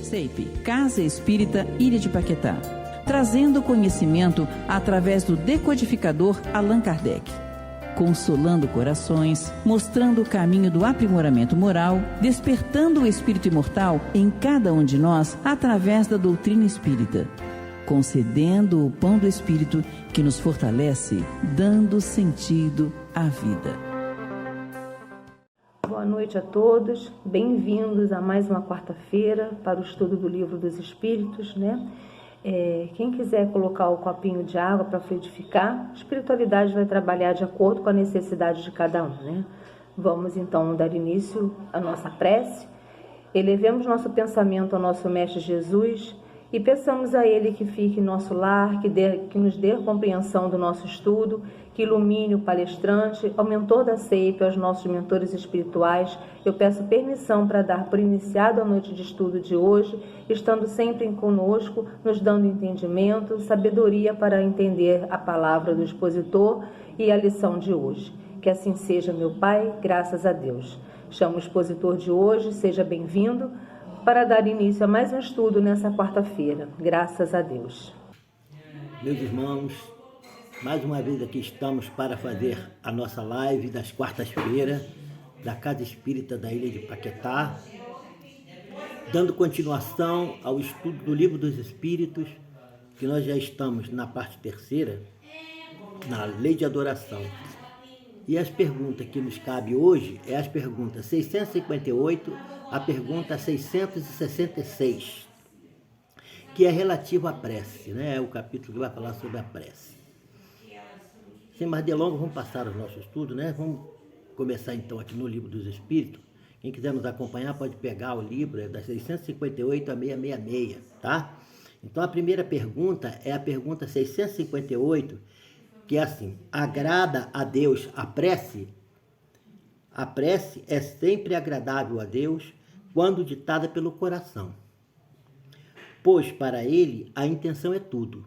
CEIP, Casa Espírita Ilha de Paquetá, trazendo conhecimento através do decodificador Allan Kardec, consolando corações, mostrando o caminho do aprimoramento moral, despertando o espírito imortal em cada um de nós através da doutrina espírita, concedendo o pão do espírito que nos fortalece, dando sentido à vida. Boa noite a todos, bem-vindos a mais uma quarta-feira para o estudo do Livro dos Espíritos, né? Quem quiser colocar o copinho de água para fluidificar, a espiritualidade vai trabalhar de acordo com a necessidade de cada um, né? Vamos então dar início à nossa prece, elevemos nosso pensamento ao nosso Mestre Jesus e peçamos a Ele que fique em nosso lar, que nos dê compreensão do nosso estudo, que ilumine o palestrante, ao mentor da CEIP, aos nossos mentores espirituais. Eu peço permissão para dar por iniciado a noite de estudo de hoje, estando sempre conosco, nos dando entendimento, sabedoria para entender a palavra do expositor e a lição de hoje. Que assim seja, meu Pai, graças a Deus. Chamo o expositor de hoje, seja bem-vindo, para dar início a mais um estudo nessa quarta-feira. Graças a Deus. Meus irmãos, mais uma vez aqui estamos para fazer a nossa live das quartas-feiras da Casa Espírita da Ilha de Paquetá, dando continuação ao estudo do Livro dos Espíritos, que nós já estamos na parte terceira, na Lei de Adoração. E as perguntas que nos cabe hoje é as perguntas 658 a pergunta 666, que é relativo à prece, né? É o capítulo que vai falar sobre a prece. Sem mais delongas, vamos passar o nosso estudo, né? Vamos começar então aqui no Livro dos Espíritos. Quem quiser nos acompanhar pode pegar o livro, é das 658 a 666, tá? Então a primeira pergunta é a pergunta 658, que é assim: agrada a Deus a prece? A prece é sempre agradável a Deus quando ditada pelo coração, pois para ele a intenção é tudo.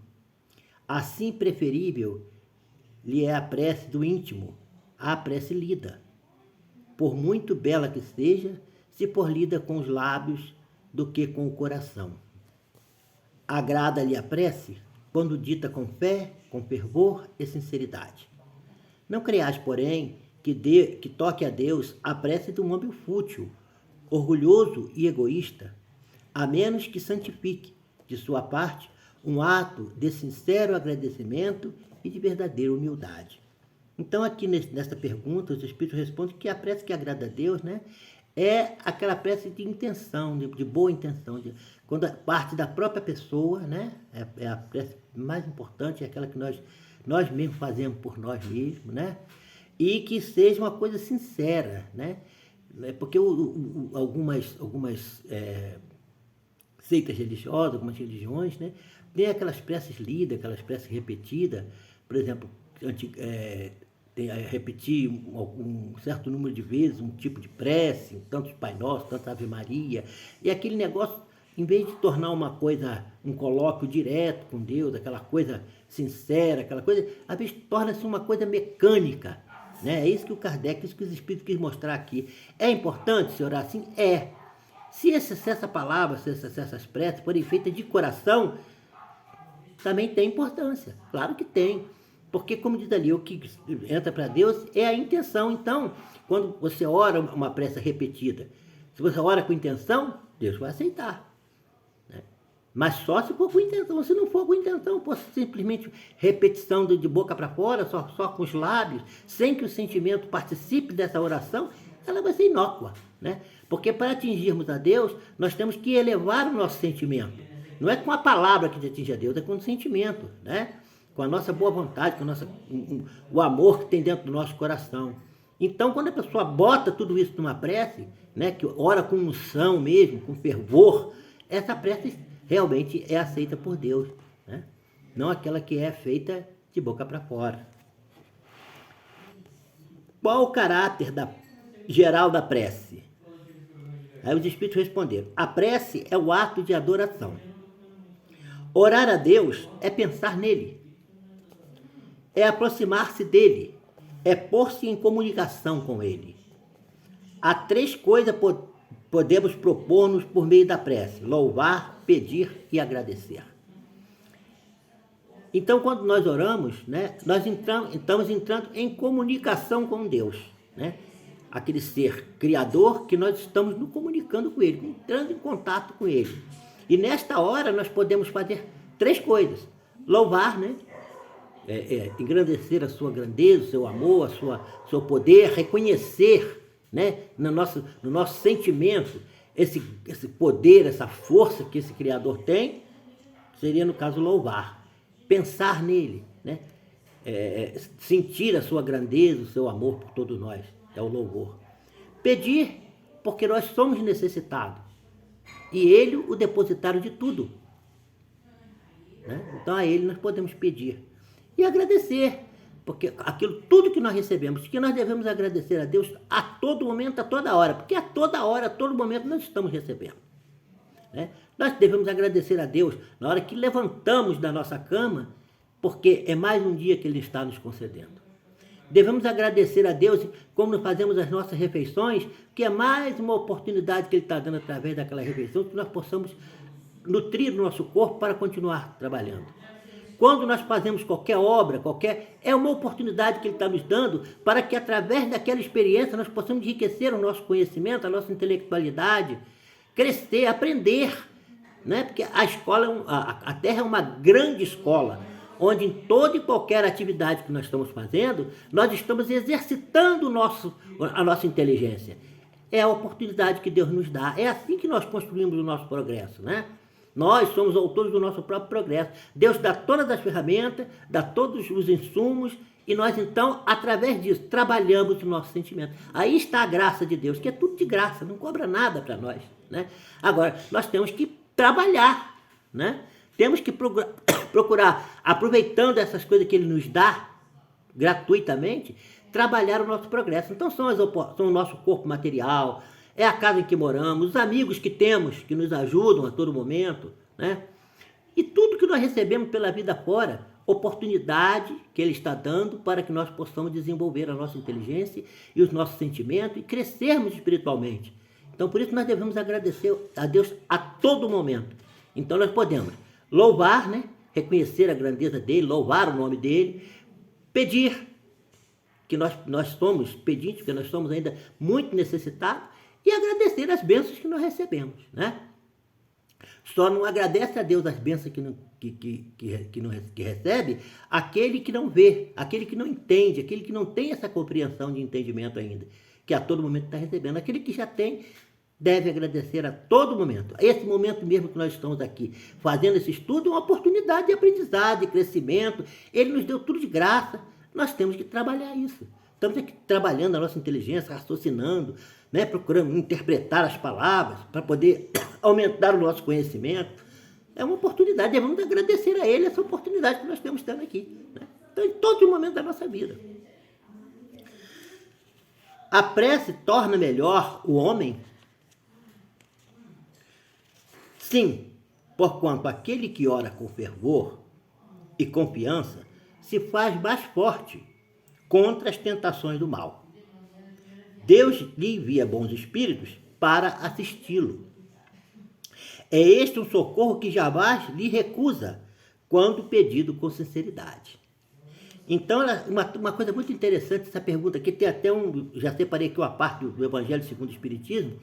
Assim preferível lhe é a prece do íntimo, a prece lida, por muito bela que seja, se for lida com os lábios do que com o coração. Agrada-lhe a prece quando dita com fé, com fervor e sinceridade. Não creais, porém, que toque a Deus a prece de um homem fútil, orgulhoso e egoísta, a menos que santifique, de sua parte, um ato de sincero agradecimento e de verdadeira humildade. Então, aqui nesta pergunta, os Espíritos respondem que a prece que agrada a Deus, né, é aquela prece de intenção, de boa intenção, quando parte da própria pessoa, né, é a prece mais importante, é aquela que nós mesmos fazemos por nós mesmos, né, e que seja uma coisa sincera, né, porque algumas seitas religiosas, algumas religiões, né, tem aquelas preces lidas, aquelas preces repetidas, por exemplo, repetir um certo número de vezes um tipo de prece, tantos Pai Nosso, tanta Ave Maria, e aquele negócio, em vez de tornar uma coisa, um colóquio direto com Deus, aquela coisa sincera, aquela coisa, às vezes torna-se uma coisa mecânica, né? É isso que o Kardec, isso que os Espíritos quis mostrar aqui. É importante se orar assim? É. Se essa palavra, se essas preces forem feitas de coração, também tem importância, claro que tem. Porque, como diz ali, o que entra para Deus é a intenção. Então, quando você ora uma prece repetida, se você ora com intenção, Deus vai aceitar, né? Mas só se for com intenção. Se não for com intenção, for simplesmente repetição de boca para fora, só com os lábios, sem que o sentimento participe dessa oração, ela vai ser inócua, né? Porque para atingirmos a Deus, nós temos que elevar o nosso sentimento. Não é com a palavra que atinge a Deus, é com o sentimento, né? Com a nossa boa vontade, com o amor que tem dentro do nosso coração. Então, quando a pessoa bota tudo isso numa prece, né, que ora com unção mesmo, com fervor, essa prece realmente é aceita por Deus, né? Não aquela que é feita de boca para fora. Qual o caráter geral da prece? Aí os Espíritos responderam: a prece é o ato de adoração. Orar a Deus é pensar nele, é aproximar-se dele, é pôr-se em comunicação com ele. Há três coisas podemos propor-nos por meio da prece, louvar, pedir e agradecer. Então, quando nós oramos, né, nós estamos entrando em comunicação com Deus, né? Aquele ser criador que nós estamos nos comunicando com Ele, entrando em contato com Ele. E nesta hora nós podemos fazer 3 coisas. Louvar, né? Engrandecer a sua grandeza, o seu amor, seu poder, reconhecer, né, no nosso sentimento esse poder, essa força que esse Criador tem, seria no caso louvar. Pensar nele, né? Sentir a sua grandeza, o seu amor por todos nós, é o louvor. Pedir, porque nós somos necessitados, e Ele o depositário de tudo, né? Então a Ele nós podemos pedir. E agradecer, porque aquilo tudo que nós recebemos, que nós devemos agradecer a Deus a todo momento, a toda hora, porque a toda hora, a todo momento nós estamos recebendo, né? Nós devemos agradecer a Deus na hora que levantamos da nossa cama, porque é mais um dia que Ele está nos concedendo. Devemos agradecer a Deus quando fazemos as nossas refeições, que é mais uma oportunidade que Ele está dando através daquela refeição, que nós possamos nutrir o nosso corpo para continuar trabalhando. Quando nós fazemos qualquer obra, é uma oportunidade que Ele está nos dando para que através daquela experiência nós possamos enriquecer o nosso conhecimento, a nossa intelectualidade, crescer, aprender, né? Porque a escola, a Terra é uma grande escola, onde em toda e qualquer atividade que nós estamos fazendo, nós estamos exercitando a nossa inteligência. É a oportunidade que Deus nos dá. É assim que nós construímos o nosso progresso, né? Nós somos autores do nosso próprio progresso. Deus dá todas as ferramentas, dá todos os insumos, e nós então, através disso, trabalhamos o nosso sentimento. Aí está a graça de Deus, que é tudo de graça, não cobra nada para nós, né? Agora, nós temos que trabalhar, né? Temos que procurar, aproveitando essas coisas que Ele nos dá gratuitamente, trabalhar o nosso progresso. Então são o nosso corpo material, é a casa em que moramos, os amigos que temos, que nos ajudam a todo momento, né? E tudo que nós recebemos pela vida fora, oportunidade que Ele está dando para que nós possamos desenvolver a nossa inteligência e os nossos sentimentos e crescermos espiritualmente. Então por isso nós devemos agradecer a Deus a todo momento. Então nós podemos louvar, né? Reconhecer a grandeza dEle, louvar o nome dEle, pedir, que nós somos pedintes, porque nós somos ainda muito necessitados, e agradecer as bênçãos que nós recebemos, né? Só não agradece a Deus as bênçãos que recebe aquele que não vê, aquele que não entende, aquele que não tem essa compreensão de entendimento ainda, que a todo momento está recebendo. Aquele que já tem, deve agradecer a todo momento. Esse momento mesmo que nós estamos aqui, fazendo esse estudo, é uma oportunidade de aprendizado, de crescimento. Ele nos deu tudo de graça. Nós temos que trabalhar isso. Estamos aqui trabalhando a nossa inteligência, raciocinando, né, procurando interpretar as palavras para poder aumentar o nosso conhecimento. É uma oportunidade, devemos agradecer a Ele essa oportunidade que nós temos estando aqui, né? Então, em todo momento da nossa vida. A prece torna melhor o homem? Sim, porquanto aquele que ora com fervor e confiança se faz mais forte contra as tentações do mal. Deus lhe envia bons espíritos para assisti-lo. É este um socorro que jamais lhe recusa quando pedido com sinceridade. Então, uma coisa muito interessante essa pergunta aqui, tem até já separei aqui uma parte do Evangelho segundo o Espiritismo,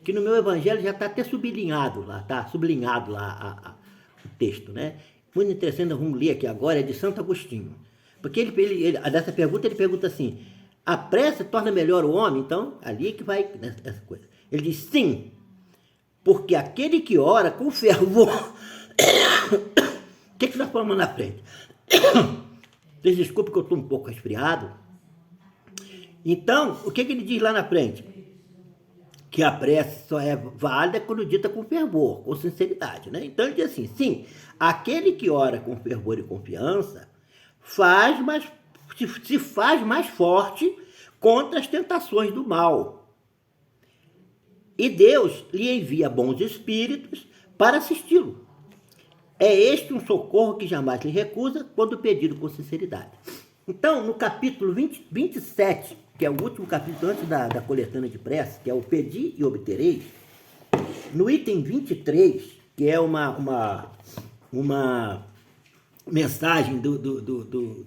que no meu Evangelho já está até sublinhado lá o texto, né? Muito interessante, nós vamos ler aqui agora, é de Santo Agostinho. Porque dessa pergunta ele pergunta assim, a prece torna melhor o homem? Então, ali que vai essa coisa. Ele diz, sim, porque aquele que ora com fervor... O que nós falamos na frente? Vocês desculpem que eu estou um pouco resfriado. Então, o que ele diz lá na frente? Que a prece só é válida quando dita com fervor, com sinceridade, né? Então ele diz assim, sim, aquele que ora com fervor e confiança se faz mais forte contra as tentações do mal. E Deus lhe envia bons espíritos para assisti-lo. É este um socorro que jamais lhe recusa quando pedido com sinceridade. Então, no capítulo 27, que é o último capítulo antes da coletânea de prece, que é o Pedi e Obtereis, No item 23, que é uma mensagem do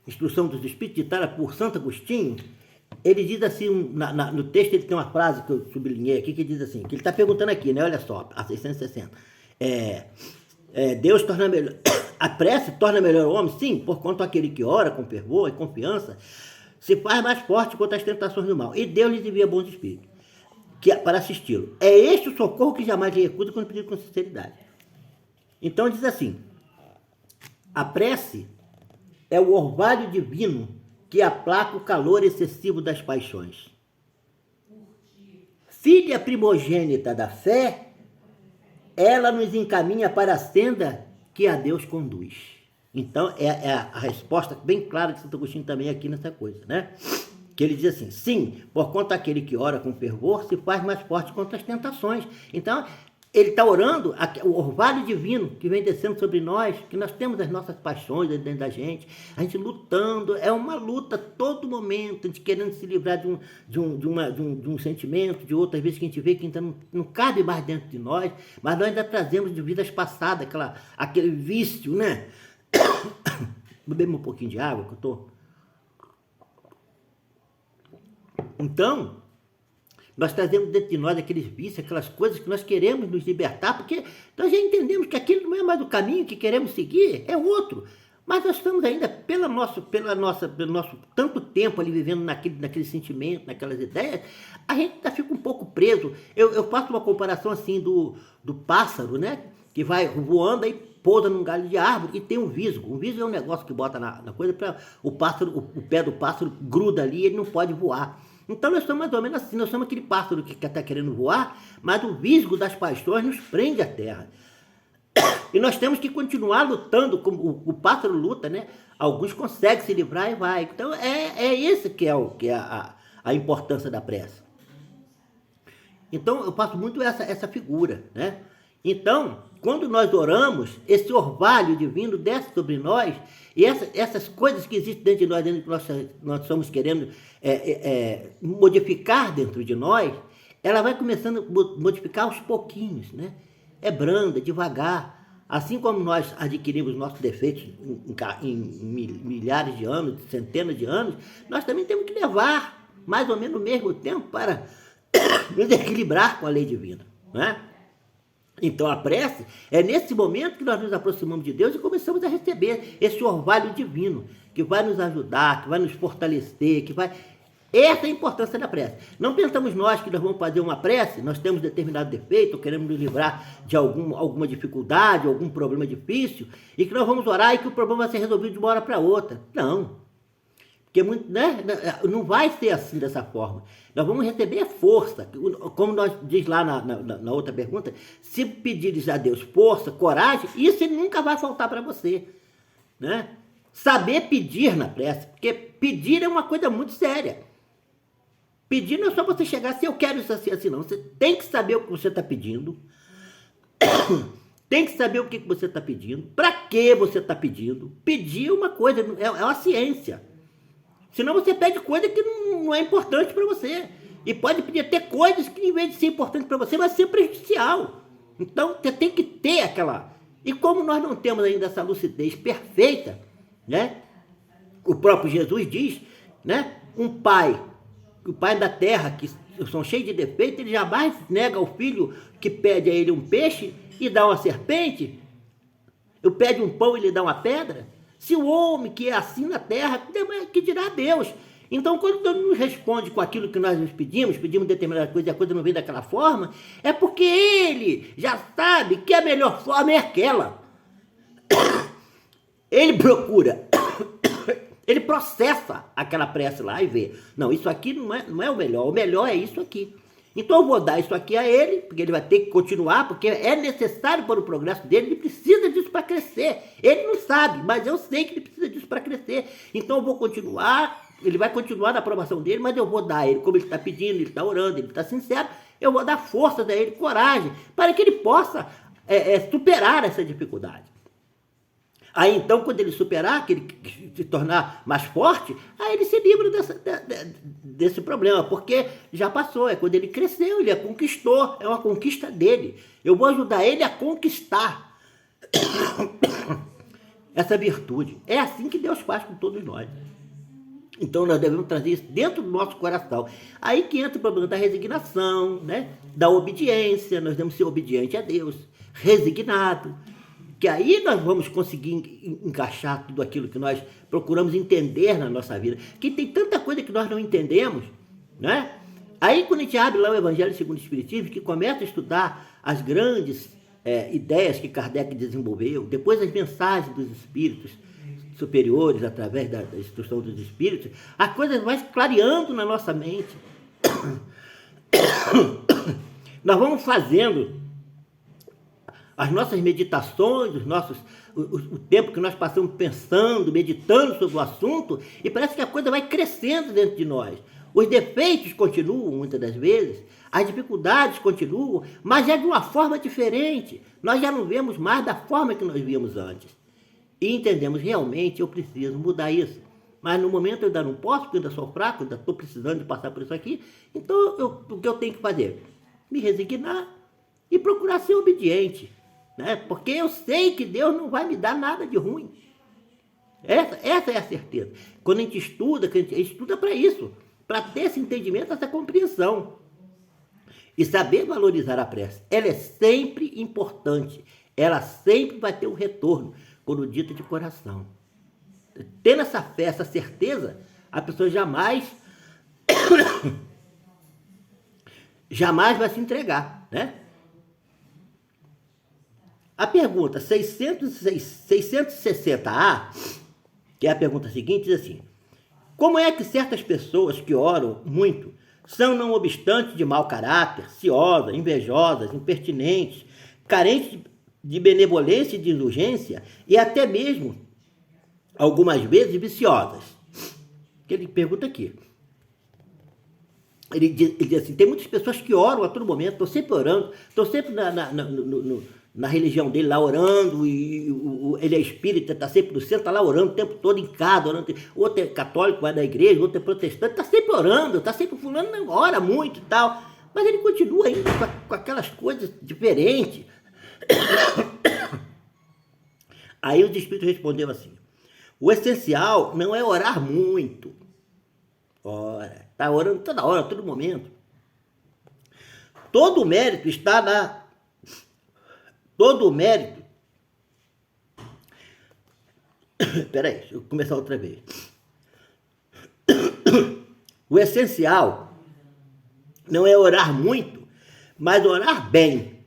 Instrução dos Espíritos, ditada por Santo Agostinho, ele diz assim, no texto ele tem uma frase que eu sublinhei aqui, que diz assim, que ele está perguntando aqui, né? Olha só, a 660. Deus torna melhor, a prece torna melhor o homem? Sim, porquanto aquele que ora com fervor e confiança se faz mais forte contra as tentações do mal. E Deus lhe envia bons espíritos para assisti-lo. É este o socorro que jamais lhe recusa quando pedido com sinceridade. Então diz assim, a prece é o orvalho divino que aplaca o calor excessivo das paixões. Filha primogênita da fé, ela nos encaminha para a senda que a Deus conduz. Então, é a resposta bem clara de Santo Agostinho também aqui nessa coisa, né? Que ele diz assim, sim, porquanto aquele que ora com fervor se faz mais forte contra as tentações. Então, ele está orando o orvalho divino que vem descendo sobre nós, que nós temos as nossas paixões dentro da gente, a gente lutando, é uma luta todo momento, a gente querendo se livrar de um sentimento, de outras vezes que a gente vê que ainda não cabe mais dentro de nós, mas nós ainda trazemos de vidas passadas, aquele vício, né? Beber um pouquinho de água que eu estou. Então, nós trazemos dentro de nós aqueles vícios, aquelas coisas que nós queremos nos libertar, porque nós já entendemos que aquilo não é mais o caminho que queremos seguir, é outro. Mas nós estamos ainda, pelo nosso tanto tempo ali vivendo naquele sentimento, naquelas ideias, a gente ainda fica um pouco preso. Eu faço uma comparação assim do pássaro, né? Que vai voando aí, pousa num galho de árvore e tem um visgo. Um visgo é um negócio que bota na coisa para o pé do pássaro gruda ali e ele não pode voar. Então nós somos mais ou menos assim, nós somos aquele pássaro que está querendo voar, mas o visgo das paixões nos prende à terra. E nós temos que continuar lutando, como o pássaro luta, né? Alguns conseguem se livrar e vai. Então esse que é a importância da prece. Então eu faço muito essa figura, né? Então, quando nós oramos, esse orvalho divino desce sobre nós, e essas coisas que existem dentro de nós, dentro que nós estamos querendo modificar dentro de nós, ela vai começando a modificar aos pouquinhos, né? É branda, devagar. Assim como nós adquirimos nossos defeitos em milhares de anos, centenas de anos, nós também temos que levar mais ou menos o mesmo tempo para nos equilibrar com a lei divina, né? Então a prece é nesse momento que nós nos aproximamos de Deus e começamos a receber esse orvalho divino, que vai nos ajudar, que vai nos fortalecer, Essa é a importância da prece. Não pensamos nós que nós vamos fazer uma prece, nós temos determinado defeito, ou queremos nos livrar de alguma dificuldade, algum problema difícil, e que nós vamos orar e que o problema vai ser resolvido de uma hora para outra. Não. Porque não vai ser assim, dessa forma. Nós vamos receber força. Como nós diz lá na outra pergunta, se pedires a Deus força, coragem, isso ele nunca vai faltar para você, né? Saber pedir na prece, porque pedir é uma coisa muito séria. Pedir não é só você chegar assim, eu quero isso assim, assim, não. Você tem que saber o que você está pedindo, tem que saber o que você está pedindo, para que você está pedindo. Pedir é uma coisa, é uma ciência. Senão você pede coisa que não é importante para você. E pode pedir até coisas que, em vez de ser importante para você, vai ser prejudicial. Então, você tem que ter aquela... E como nós não temos ainda essa lucidez perfeita, né? O próprio Jesus diz, né? O pai da terra, que são cheios de defeitos, ele jamais nega ao filho que pede a ele um peixe e dá uma serpente. Eu pede um pão e lhe dá uma pedra. Se o homem que é assim na terra, que dirá Deus? Então, quando Deus nos responde com aquilo que nós nos pedimos determinada coisa e a coisa não vem daquela forma, é porque Ele já sabe que a melhor forma é aquela. Ele procura, ele processa aquela prece lá e vê, não, isso aqui não é o melhor é isso aqui. Então eu vou dar isso aqui a ele, porque ele vai ter que continuar, porque é necessário para o progresso dele, ele precisa disso para crescer. Ele não sabe, mas eu sei que ele precisa disso para crescer. Então eu vou continuar, ele vai continuar na aprovação dele, mas eu vou dar a ele, como ele está pedindo, ele está orando, ele está sincero, eu vou dar força a ele, coragem, para que ele possa superar essa dificuldade. Aí então, quando ele superar, que ele se tornar mais forte, aí ele se livra desse problema, porque já passou, é quando ele cresceu, ele a conquistou, é uma conquista dele. Eu vou ajudar ele a conquistar essa virtude. É assim que Deus faz com todos nós. Então nós devemos trazer isso dentro do nosso coração. Aí que entra o problema da resignação, né? Da obediência. Nós devemos ser obedientes a Deus, resignado, que aí nós vamos conseguir encaixar tudo aquilo que nós procuramos entender na nossa vida. Que tem tanta coisa que nós não entendemos, né? Aí quando a gente abre lá o Evangelho segundo o Espiritismo, que começa a estudar as grandes ideias que Kardec desenvolveu, depois as mensagens dos Espíritos superiores, através da instrução dos Espíritos, a coisa vai clareando na nossa mente. Nós vamos fazendo as nossas meditações, o tempo que nós passamos pensando, meditando sobre o assunto, e parece que a coisa vai crescendo dentro de nós. Os defeitos continuam, muitas das vezes, as dificuldades continuam, mas é de uma forma diferente. Nós já não vemos mais da forma que nós víamos antes. E entendemos, realmente, eu preciso mudar isso. Mas no momento eu ainda não posso, porque eu ainda sou fraco, ainda estou precisando de passar por isso aqui. Então, o que eu tenho que fazer? Me resignar e procurar ser obediente. Né? Porque eu sei que Deus não vai me dar nada de ruim. Essa é a certeza. Quando a gente estuda para isso, para ter esse entendimento, essa compreensão. E saber valorizar a prece. Ela é sempre importante. Ela sempre vai ter um retorno quando dita de coração. Tendo essa fé, essa certeza, a pessoa jamais vai se entregar, né? A pergunta 660A, que é a pergunta seguinte, diz assim: como é que certas pessoas que oram muito são, não obstante, de mau caráter, ciosas, invejosas, impertinentes, carentes de benevolência e de indulgência, e até mesmo, algumas vezes, viciosas? Ele pergunta aqui. Ele diz assim: tem muitas pessoas que oram a todo momento, estão sempre orando, estão sempre na religião dele lá orando, e ele é espírita, está sempre no centro, está lá orando o tempo todo em casa, orando. Outro é católico, vai na igreja, outro é protestante, está sempre orando, está sempre fulano, não ora muito e tal, mas ele continua ainda com aquelas coisas diferentes. Aí os espíritos responderam assim: o essencial não é orar muito. Ora, está orando toda hora, a todo momento. Todo o mérito está na... Todo o mérito... Espera aí, deixa eu começar outra vez. O essencial não é orar muito, mas orar bem.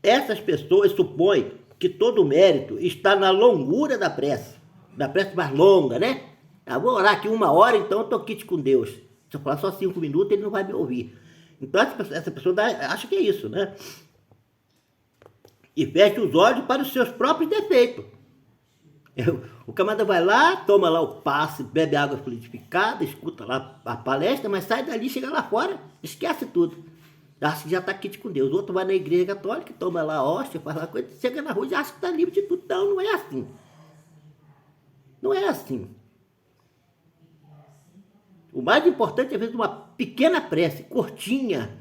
Essas pessoas supõem que todo o mérito está na longura da prece mais longa, né? Vou orar aqui 1 hora, então eu estou quite com Deus. Se eu falar só 5 minutos, ele não vai me ouvir. Então essa pessoa acha que é isso, né? E fecha os olhos para os seus próprios defeitos. O camarada vai lá, toma lá o passe, bebe água fluidificada, escuta lá a palestra, mas sai dali, chega lá fora, esquece tudo. Acha que já está quite com Deus. O outro vai na igreja católica, toma lá a hóstia, faz lá coisa, chega na rua e acha que está livre de tudo. Não, não é assim. Não é assim. O mais importante, às vezes, uma pequena prece, curtinha,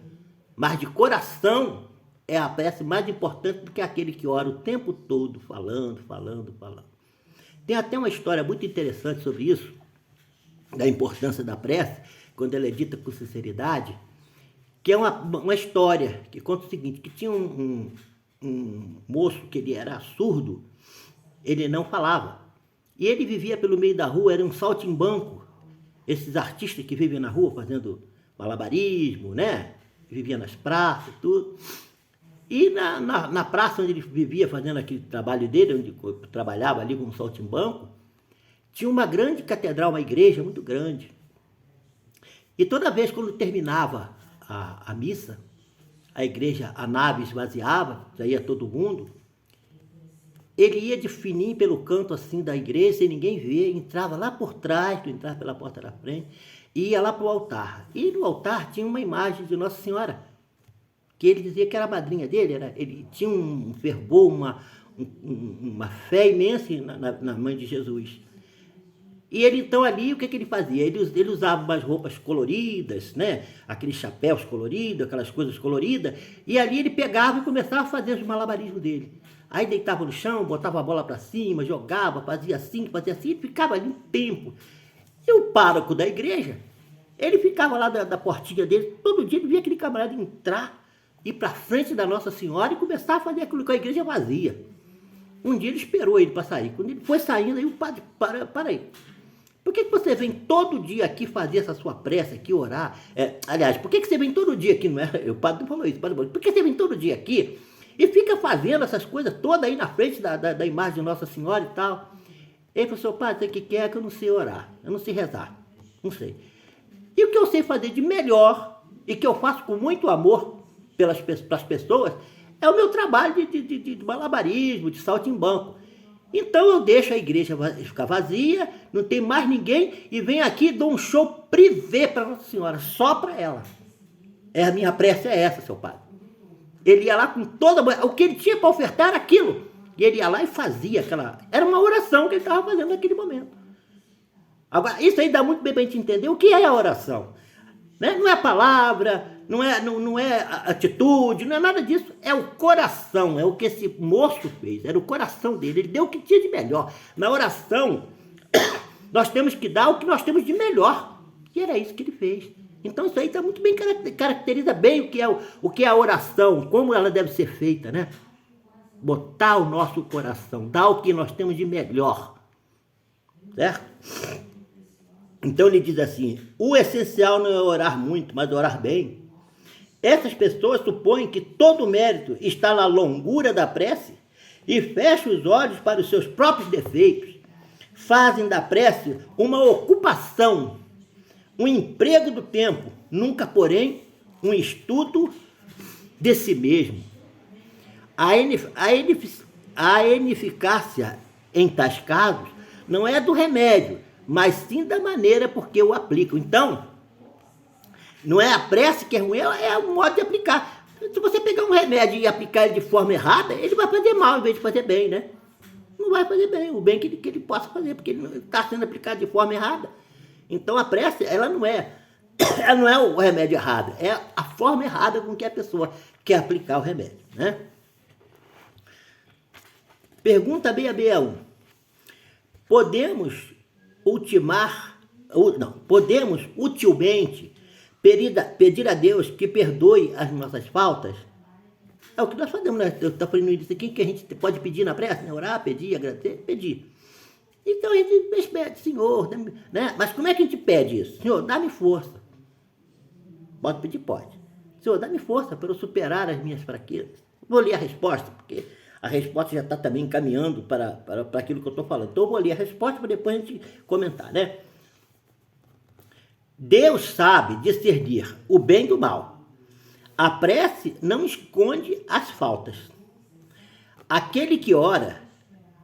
mas de coração, é a prece mais importante do que aquele que ora o tempo todo, falando. Tem até uma história muito interessante sobre isso, da importância da prece, quando ela é dita com sinceridade, que é uma história que conta o seguinte, que tinha um moço que ele era surdo, ele não falava, e ele vivia pelo meio da rua, era um saltimbanco, esses artistas que vivem na rua fazendo malabarismo, né? Vivia nas praças, tudo. E na praça onde ele vivia fazendo aquele trabalho dele, onde trabalhava ali como saltimbanco, tinha uma grande catedral, uma igreja muito grande. E toda vez quando terminava a missa, a igreja, a nave esvaziava, saía todo mundo, ele ia de fininho pelo canto assim da igreja, sem ninguém ver, entrava lá por trás, entrava pela porta da frente, e ia lá para o altar. E no altar tinha uma imagem de Nossa Senhora, que ele dizia que era a madrinha dele, ele tinha um fervor, uma fé imensa na mãe de Jesus. E ele então ali, o que ele fazia? Ele usava umas roupas coloridas, né? Aqueles chapéus coloridos, aquelas coisas coloridas, e ali ele pegava e começava a fazer os malabarismos dele. Aí deitava no chão, botava a bola para cima, jogava, fazia assim, e ficava ali um tempo. E o pároco da igreja, ele ficava lá da portinha dele, todo dia ele via aquele camarada entrar, ir para frente da Nossa Senhora e começar a fazer aquilo com a igreja vazia. Um dia ele esperou ele para sair. Quando ele foi saindo, aí o padre, para aí. Por que você vem todo dia aqui fazer essa sua prece aqui, orar? Aliás, por que você vem todo dia aqui? Não é? O padre não falou isso. Por que você vem todo dia aqui e fica fazendo essas coisas todas aí na frente da imagem de Nossa Senhora e tal? Ele falou, padre, você que quer que eu não sei orar, eu não sei rezar, não sei. E o que eu sei fazer de melhor e que eu faço com muito amor pelas pessoas é o meu trabalho de malabarismo, de saltimbanco. Então eu deixo a igreja ficar vazia, não tem mais ninguém, e venho aqui e dou um show privê para Nossa Senhora, só para ela. A minha prece é essa, seu padre. Ele ia lá com toda... O que ele tinha para ofertar era aquilo. E ele ia lá e fazia aquela... Era uma oração que ele estava fazendo naquele momento. Agora, isso aí dá muito bem para a gente entender o que é a oração. Né? Não é a palavra, não é a atitude, não é nada disso. É o coração, é o que esse moço fez. Era o coração dele, ele deu o que tinha de melhor. Na oração, nós temos que dar o que nós temos de melhor. E era isso que ele fez. Então isso aí está muito bem, caracteriza bem o que é a oração, como ela deve ser feita, né? Botar o nosso coração, dar o que nós temos de melhor. Certo? Então ele diz assim, o essencial não é orar muito, mas orar bem. Essas pessoas supõem que todo o mérito está na longura da prece e fecham os olhos para os seus próprios defeitos. Fazem da prece uma ocupação, um emprego do tempo, nunca, porém, um estudo de si mesmo. A ineficácia em tais casos não é do remédio, mas sim da maneira por que o aplicam. Então, não é a prece que é ruim, é o modo de aplicar. Se você pegar um remédio e aplicar ele de forma errada, ele vai fazer mal em vez de fazer bem, né? Não vai fazer bem, o bem que ele possa fazer, porque ele está sendo aplicado de forma errada. Então a prece, ela não é o remédio errado, é a forma errada com que a pessoa quer aplicar o remédio, né? Pergunta 661. Podemos utilmente pedir a Deus que perdoe as nossas faltas? É o que nós fazemos, né? Eu estou falando isso aqui, que a gente pode pedir na prece, né? Orar, pedir, agradecer, pedir. Então a gente pede, Senhor, né? Mas como é que a gente pede isso? Senhor, dá-me força. Pode pedir? Pode. Senhor, dá-me força para eu superar as minhas fraquezas. Vou ler a resposta, porque a resposta já está também encaminhando para aquilo que eu estou falando. Então eu vou ler a resposta para depois a gente comentar, né? Deus sabe discernir o bem do mal. A prece não esconde as faltas. Aquele que ora,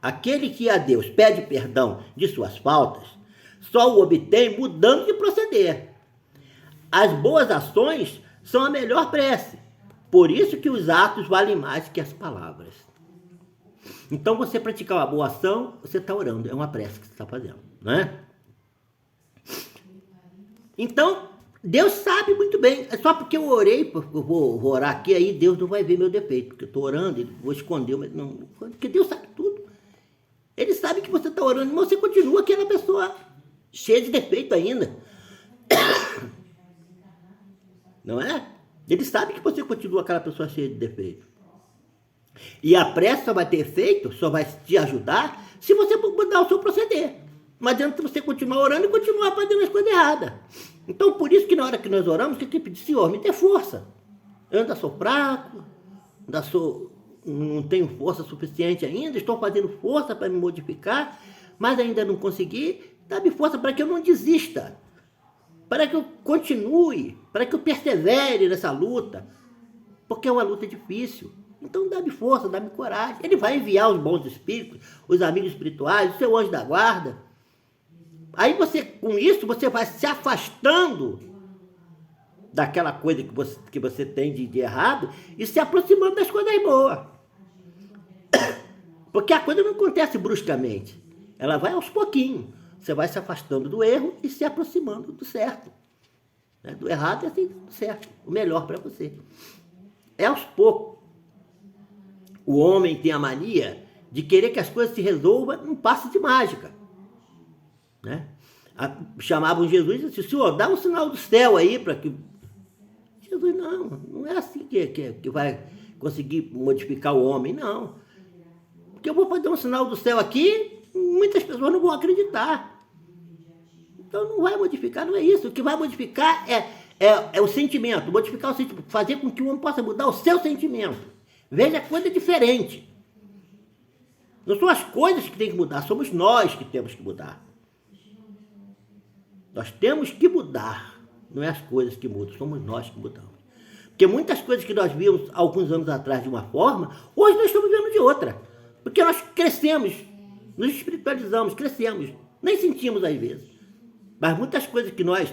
aquele que a Deus pede perdão de suas faltas, só o obtém mudando de proceder. As boas ações são a melhor prece. Por isso que os atos valem mais que as palavras. Então, você praticar uma boa ação, você está orando. É uma prece que você está fazendo, né? Então, Deus sabe muito bem. É só porque eu orei, eu vou orar aqui, aí Deus não vai ver meu defeito. Porque eu estou orando, ele vou esconder, mas não. Porque Deus sabe tudo. Ele sabe que você está orando, mas você continua aquela pessoa cheia de defeito ainda. Não é? Ele sabe que você continua aquela pessoa cheia de defeito. E a prece só vai ter efeito, só vai te ajudar, se você mudar o seu proceder. Não adianta você continuar orando e continuar fazendo as coisas erradas. Então, por isso que na hora que nós oramos, você tem que pedir, Senhor, me dê força. Eu ainda sou fraco, não tenho força suficiente ainda, estou fazendo força para me modificar, mas ainda não consegui. Dá-me força para que eu não desista, para que eu continue, para que eu persevere nessa luta, porque é uma luta difícil. Então dá-me força, dá-me coragem. Ele vai enviar os bons espíritos, os amigos espirituais, o seu anjo da guarda. Aí você, com isso, você vai se afastando daquela coisa que você tem de errado e se aproximando das coisas boas. Porque a coisa não acontece bruscamente. Ela vai aos pouquinhos. Você vai se afastando do erro e se aproximando do certo. Né? Do errado é assim, do certo. O melhor para você. É aos poucos. O homem tem a mania de querer que as coisas se resolvam num passe de mágica. Né? Chamavam Jesus e disseram, Senhor, dá um sinal do céu aí para que... Jesus, não é assim que vai conseguir modificar o homem, não. Porque eu vou fazer um sinal do céu aqui, muitas pessoas não vão acreditar. Então não vai modificar, não é isso. O que vai modificar é o sentimento. Modificar o sentimento, fazer com que o homem possa mudar o seu sentimento. Veja coisa diferente. Não são as coisas que têm que mudar, somos nós que temos que mudar. Nós temos que mudar, não é as coisas que mudam, somos nós que mudamos. Porque muitas coisas que nós vimos alguns anos atrás de uma forma, hoje nós estamos vendo de outra. Porque nós crescemos, nos espiritualizamos, crescemos, nem sentimos às vezes. Mas muitas coisas que nós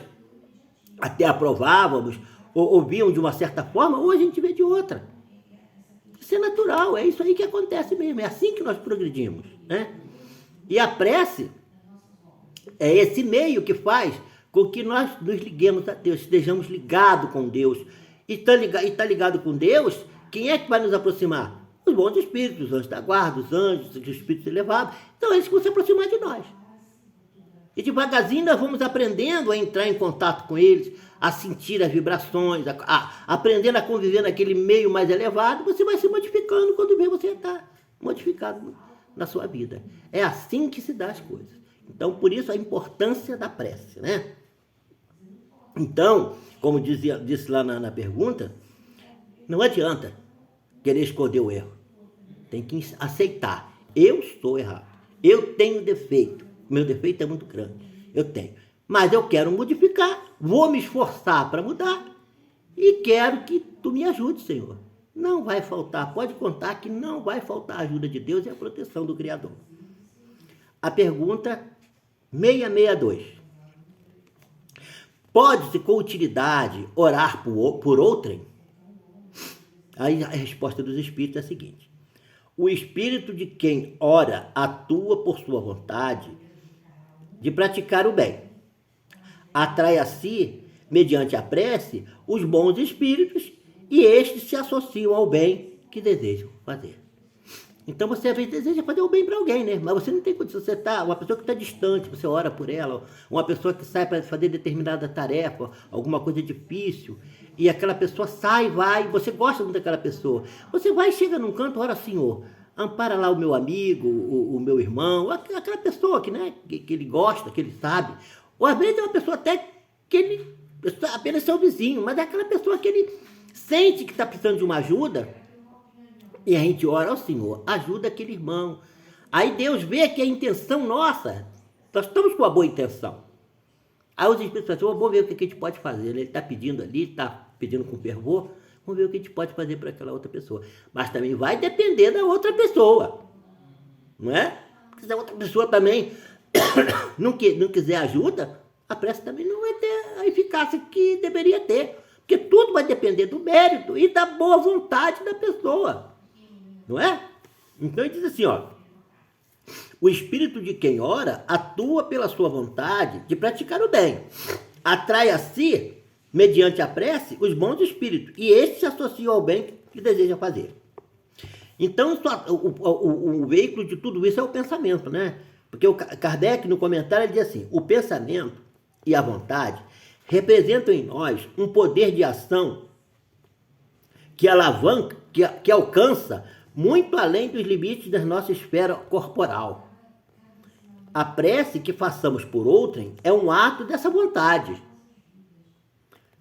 até aprovávamos, ou ouvíamos de uma certa forma, hoje a gente vê de outra. Isso é natural, é isso aí que acontece mesmo, é assim que nós progredimos. Né? E a prece é esse meio que faz com que nós nos liguemos a Deus, estejamos ligados com Deus. E tá ligado com Deus, quem é que vai nos aproximar? Os bons espíritos, os anjos da guarda, os anjos, os espíritos elevados. Então eles vão se aproximar de nós. E devagarzinho nós vamos aprendendo a entrar em contato com eles, a sentir as vibrações, aprendendo a conviver naquele meio mais elevado, você vai se modificando quando vê você está modificado na sua vida. É assim que se dá as coisas. Então, por isso a importância da prece, né? Então, como disse lá na pergunta, não adianta querer esconder o erro. Tem que aceitar. Eu estou errado. Eu tenho defeito. Meu defeito é muito grande. Eu tenho. Mas eu quero modificar. Vou me esforçar para mudar. E quero que tu me ajude, Senhor. Não vai faltar. Pode contar que não vai faltar a ajuda de Deus e a proteção do Criador. A pergunta 662. Pode-se com utilidade orar por outrem? Aí a resposta dos espíritos é a seguinte. O espírito de quem ora atua por sua vontade de praticar o bem. Atrai a si, mediante a prece, os bons espíritos e estes se associam ao bem que desejam fazer. Então você às vezes deseja fazer o bem para alguém, né? Mas você não tem condição. Você tá, uma pessoa que está distante, você ora por ela, uma pessoa que sai para fazer determinada tarefa, alguma coisa difícil, e aquela pessoa sai, vai, você gosta muito daquela pessoa. Você vai e chega num canto, ora, Senhor, ampara lá o meu amigo, o meu irmão, aquela pessoa que ele gosta, que ele sabe. Ou às vezes é uma pessoa até que ele apenas seu vizinho, mas é aquela pessoa que ele sente que está precisando de uma ajuda, e a gente ora ao Senhor, ajuda aquele irmão. Aí Deus vê que a intenção nossa, nós estamos com uma boa intenção. Aí os espíritos falam, vamos ver o que a gente pode fazer. Ele está pedindo ali, está pedindo com fervor, vamos ver o que a gente pode fazer para aquela outra pessoa. Mas também vai depender da outra pessoa, não é? Porque se a outra pessoa também não quiser ajuda, a prece também não vai ter a eficácia que deveria ter. Porque tudo vai depender do mérito e da boa vontade da pessoa. Não é? Então ele diz assim, ó. O espírito de quem ora atua pela sua vontade de praticar o bem. Atrai a si, mediante a prece, os bons espíritos. E estes se associam ao bem que deseja fazer. Então, o veículo de tudo isso é o pensamento, né? Porque o Kardec, no comentário, ele diz assim, o pensamento e a vontade representam em nós um poder de ação que alavanca, que alcança muito além dos limites da nossa esfera corporal. A prece que façamos por outrem é um ato dessa vontade.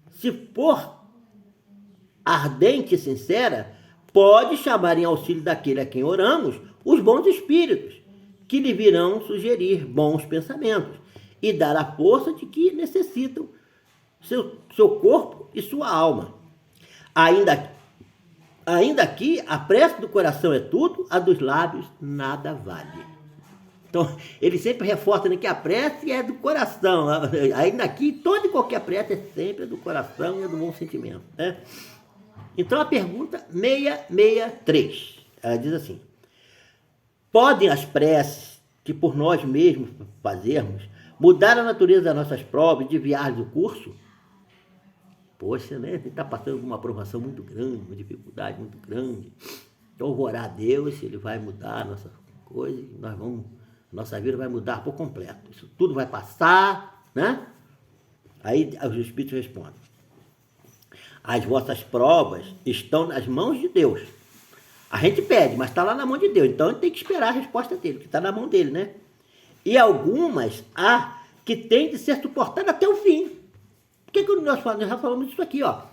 Se for ardente e sincera, pode chamar em auxílio daquele a quem oramos os bons espíritos, que lhe virão sugerir bons pensamentos e dar a força de que necessitam seu corpo e sua alma. Ainda que a prece do coração é tudo, a dos lábios nada vale. Então, ele sempre reforça, né, que a prece é do coração. Ainda aqui, toda e qualquer prece é sempre do coração e é do bom sentimento. Né? Então, a pergunta 663, ela diz assim, Podem as preces que por nós mesmos fazermos mudar a natureza das nossas provas e desviar do curso? Poxa, né? Ele está passando por uma aprovação muito grande, uma dificuldade muito grande. Então, eu vou orar a Deus, Ele vai mudar a nossa coisa, nossa vida vai mudar por completo. Isso tudo vai passar, né? Aí os Espíritos respondem: as vossas provas estão nas mãos de Deus. A gente pede, mas está lá na mão de Deus. Então, a gente tem que esperar a resposta dele, que está na mão dele, né? E algumas há que têm de ser suportadas até o fim. Por que nós já falamos disso aqui, ó?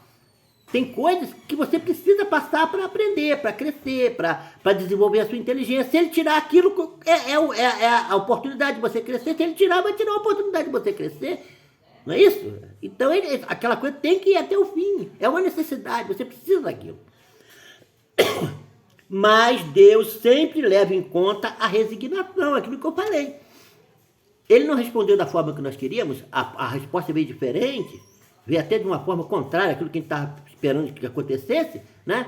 Tem coisas que você precisa passar para aprender, para crescer, para desenvolver a sua inteligência. Se ele tirar aquilo, é a oportunidade de você crescer. Se ele tirar, vai tirar a oportunidade de você crescer. Não é isso? Então, aquela coisa tem que ir até o fim. É uma necessidade, você precisa daquilo. Mas Deus sempre leva em conta a resignação, aquilo que eu falei. Ele não respondeu da forma que nós queríamos, a resposta veio diferente, veio até de uma forma contrária àquilo que a gente estava esperando que acontecesse, né?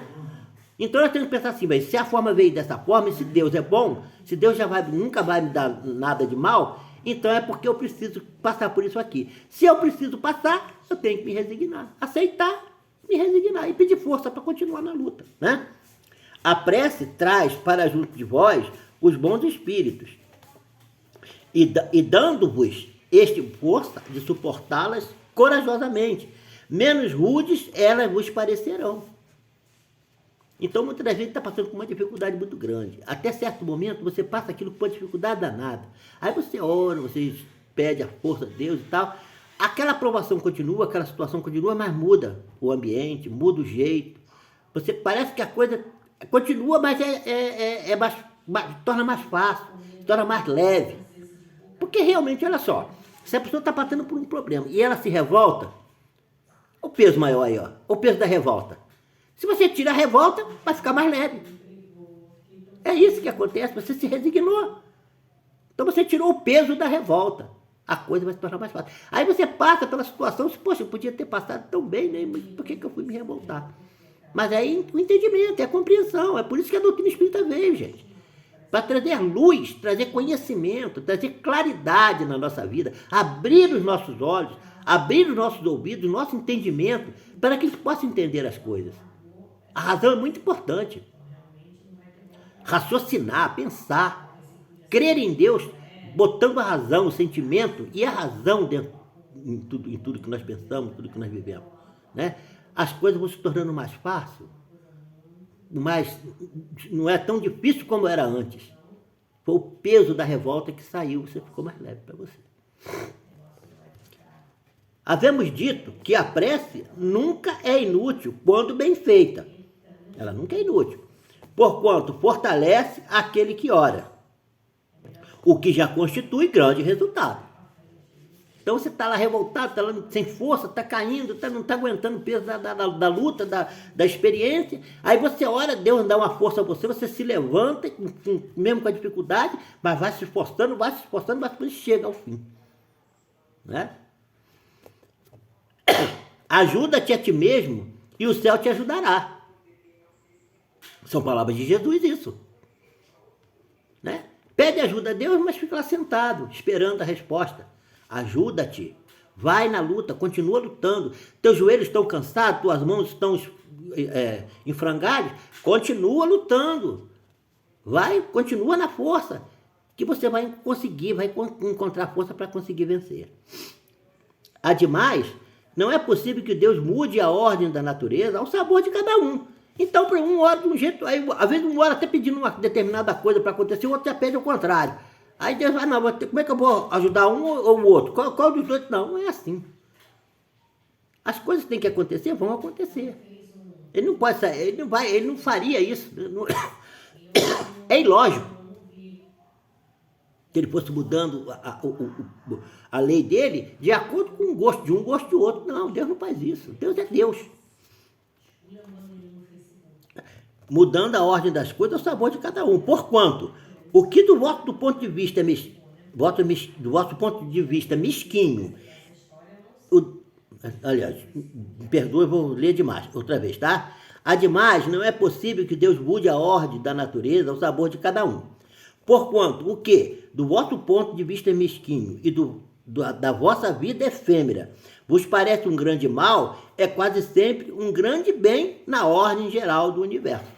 Então nós temos que pensar assim, mas se a forma veio dessa forma, e se Deus é bom, se Deus nunca vai me dar nada de mal, então é porque eu preciso passar por isso aqui. Se eu preciso passar, eu tenho que me resignar, aceitar, me resignar e pedir força para continuar na luta, né? A prece traz para junto de vós os bons espíritos, e dando-vos este força de suportá-las corajosamente. Menos rudes elas vos parecerão. Então, muitas das vezes, está passando por uma dificuldade muito grande. Até certo momento, você passa aquilo com uma dificuldade danada. Aí você ora, você pede a força de Deus e tal. Aquela aprovação continua, aquela situação continua, mas muda o ambiente, muda o jeito. Você parece que a coisa continua, mas torna mais fácil, torna mais leve. Porque realmente, olha só, se a pessoa está passando por um problema e ela se revolta, o peso maior aí, ó, o peso da revolta. Se você tira a revolta, vai ficar mais leve. É isso que acontece, você se resignou. Então você tirou o peso da revolta. A coisa vai se tornar mais fácil. Aí você passa pela situação, poxa, eu podia ter passado tão bem, né? Mas por que eu fui me revoltar? Mas aí o entendimento, é a compreensão. É por isso que a doutrina espírita veio, gente. Para trazer luz, trazer conhecimento, trazer claridade na nossa vida, abrir os nossos olhos, abrir os nossos ouvidos, o nosso entendimento, para que a gente possa entender as coisas. A razão é muito importante. Raciocinar, pensar, crer em Deus, botando a razão, o sentimento e a razão dentro, em tudo que nós pensamos, tudo que nós vivemos, né? As coisas vão se tornando mais fáceis, mas não é tão difícil como era antes. Foi o peso da revolta que saiu, você ficou mais leve para você. Havemos dito que a prece nunca é inútil quando bem feita. Ela nunca é inútil, porquanto fortalece aquele que ora, o que já constitui grande resultado. Então você está lá revoltado, está lá sem força, está caindo, não está aguentando o peso da luta, da experiência. Aí você ora, Deus dá uma força a você, você se levanta, mesmo com a dificuldade, mas vai se esforçando, mas depois chega ao fim. Né? Ajuda-te a ti mesmo e o céu te ajudará. São palavras de Jesus isso. Né? Pede ajuda a Deus, mas fica lá sentado, esperando a resposta. Ajuda-te, vai na luta, continua lutando. Teus joelhos estão cansados, tuas mãos estão em frangalhos, continua lutando. Continua na força, que você vai conseguir, vai encontrar força para conseguir vencer. Ademais, não é possível que Deus mude a ordem da natureza ao sabor de cada um. Então, para um ora de um jeito, aí, às vezes um ora até pedindo uma determinada coisa para acontecer, o outro já pede o contrário. Aí Deus vai, não, como é que eu vou ajudar um ou o outro? Qual dos dois? Não é assim. As coisas que têm que acontecer, vão acontecer. Ele não pode sair, ele não faria isso. É ilógico que ele fosse mudando a lei dele de acordo com o gosto de um, gosto do outro. Não, Deus não faz isso. Deus é Deus. Mudando a ordem das coisas ao sabor de cada um. Porquanto, o que do vosso ponto de vista mesquinho, aliás, me perdoe, vou ler demais, outra vez, tá? Ademais, não é possível que Deus mude a ordem da natureza ao sabor de cada um. Porquanto, o quê? Do vosso ponto de vista mesquinho e da vossa vida efêmera, vos parece um grande mal, é quase sempre um grande bem na ordem geral do universo.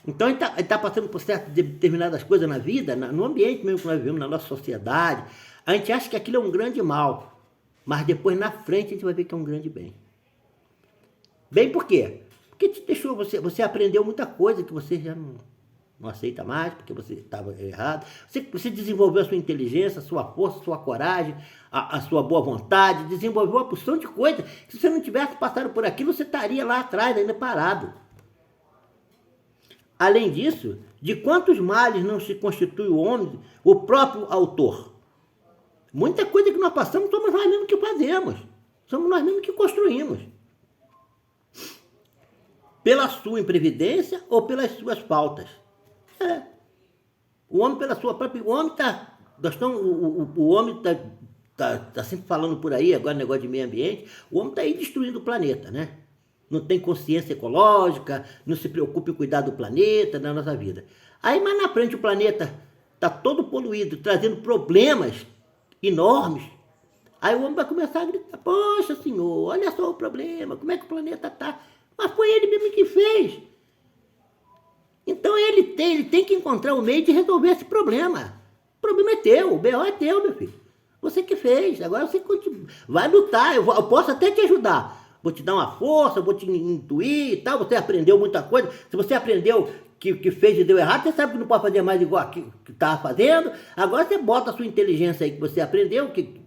Então ele tá passando por certas determinadas coisas na vida, no ambiente mesmo que nós vivemos, na nossa sociedade. A gente acha que aquilo é um grande mal, mas depois na frente a gente vai ver que é um grande bem. Bem por quê? Porque te deixou, você aprendeu muita coisa que você já não aceita mais, porque você estava errado. Você desenvolveu a sua inteligência, a sua força, a sua coragem, a sua boa vontade, desenvolveu uma porção de coisas que se você não tivesse passado por aquilo, você estaria lá atrás, ainda parado. Além disso, de quantos males não se constitui o homem, o próprio autor? Muita coisa que nós passamos, somos nós mesmos que fazemos. Somos nós mesmos que construímos. Pela sua imprevidência ou pelas suas faltas. O homem pela sua própria... O homem está sempre falando por aí, agora negócio de meio ambiente, o homem está aí destruindo o planeta, né? Não tem consciência ecológica, não se preocupa em cuidar do planeta, da nossa vida. Aí, mais na frente, o planeta está todo poluído, trazendo problemas enormes. Aí o homem vai começar a gritar, poxa, senhor, olha só o problema, como é que o planeta está? Mas foi ele mesmo que fez. Então ele tem que encontrar um meio de resolver esse problema. O problema é teu, o BO é teu, meu filho. Você que fez, agora você vai lutar, eu posso até te ajudar. Vou te dar uma força, vou te intuir e tal, você aprendeu muita coisa. Se você aprendeu que fez e deu errado, você sabe que não pode fazer mais igual que estava fazendo. Agora você bota a sua inteligência aí que você aprendeu, que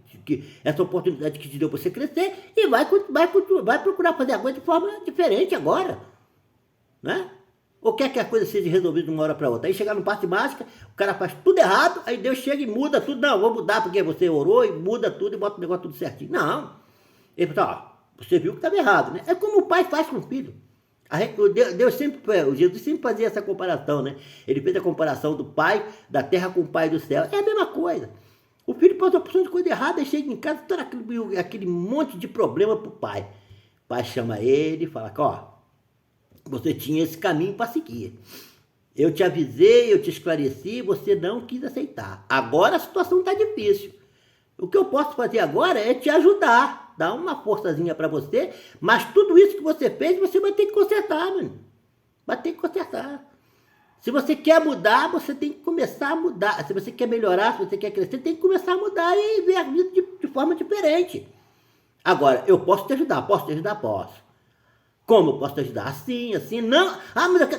essa oportunidade que te deu para você crescer, e vai procurar fazer a coisa de forma diferente agora. Né? Ou quer que a coisa seja resolvida de uma hora para outra. Aí chegar no parte mágica, o cara faz tudo errado, aí Deus chega e muda tudo. Não, vou mudar porque você orou e muda tudo e bota o negócio tudo certinho. Não. Ele fala, você viu que estava errado, né? É como o pai faz com o filho. O Jesus sempre fazia essa comparação, né? Ele fez a comparação do pai da terra com o pai do céu. É a mesma coisa. O filho faz uma porção de coisa errada e chega em casa e traz aquele monte de problema para o pai. O pai chama ele e fala, ó, você tinha esse caminho para seguir. Eu te avisei, eu te esclareci, você não quis aceitar. Agora a situação está difícil. O que eu posso fazer agora é te ajudar, dar uma forçazinha para você, mas tudo isso que você fez, você vai ter que consertar, mano. Vai ter que consertar. Se você quer mudar, você tem que começar a mudar. Se você quer melhorar, se você quer crescer, tem que começar a mudar e ver a vida de forma diferente. Agora, eu posso te ajudar, posso. Como eu posso te ajudar? Assim, não.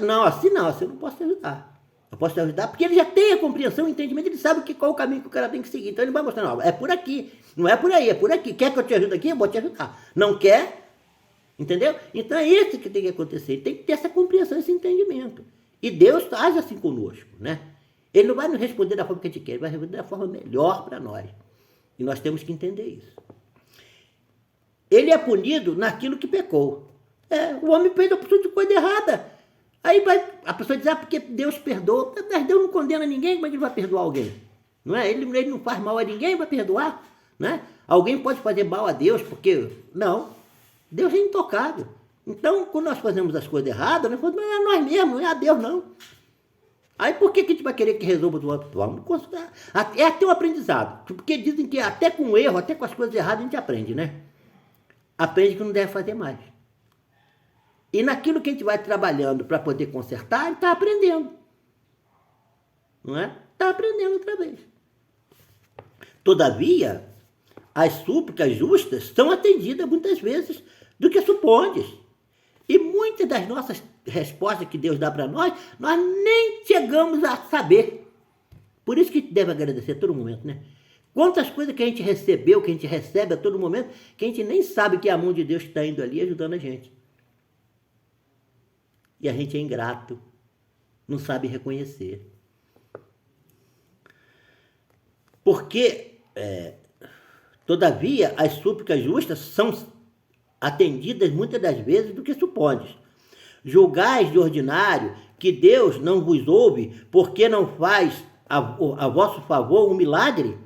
Não, assim eu não posso te ajudar. Eu posso te ajudar porque ele já tem a compreensão, o entendimento, ele sabe qual o caminho que o cara tem que seguir. Então ele vai mostrar, não, é por aqui, não é por aí, é por aqui. Quer que eu te ajude aqui? Eu vou te ajudar. Não quer? Entendeu? Então é isso que tem que acontecer. Ele tem que ter essa compreensão, esse entendimento. E Deus age assim conosco, né? Ele não vai nos responder da forma que a gente quer, ele vai responder da forma melhor para nós. E nós temos que entender isso. Ele é punido naquilo que pecou. O homem fez a opção de coisa errada. Aí a pessoa diz, porque Deus perdoa. Mas Deus não condena ninguém, como é que ele vai perdoar alguém? Não é? Ele não faz mal a ninguém, vai perdoar. Né? Alguém pode fazer mal a Deus, porque... Não. Deus é intocável. Então, quando nós fazemos as coisas erradas, nós falamos, não é nós mesmos, não é a Deus, não. Aí por que a gente vai querer que resolva do outro? Vamos consultar. É até um aprendizado. Porque dizem que até com o erro, até com as coisas erradas, a gente aprende, né? Aprende que não deve fazer mais. E naquilo que a gente vai trabalhando para poder consertar, ele está aprendendo. Não é? Está aprendendo outra vez. Todavia, as súplicas justas são atendidas muitas vezes do que supondes. E muitas das nossas respostas que Deus dá para nós nem chegamos a saber. Por isso que a gente deve agradecer a todo momento, né? Quantas coisas que a gente recebeu, que a gente recebe a todo momento, que a gente nem sabe que é a mão de Deus que está indo ali ajudando a gente. E a gente é ingrato, não sabe reconhecer. Porque, todavia, as súplicas justas são atendidas muitas das vezes do que supondes. Julgais de ordinário que Deus não vos ouve porque não faz a vosso favor um milagre,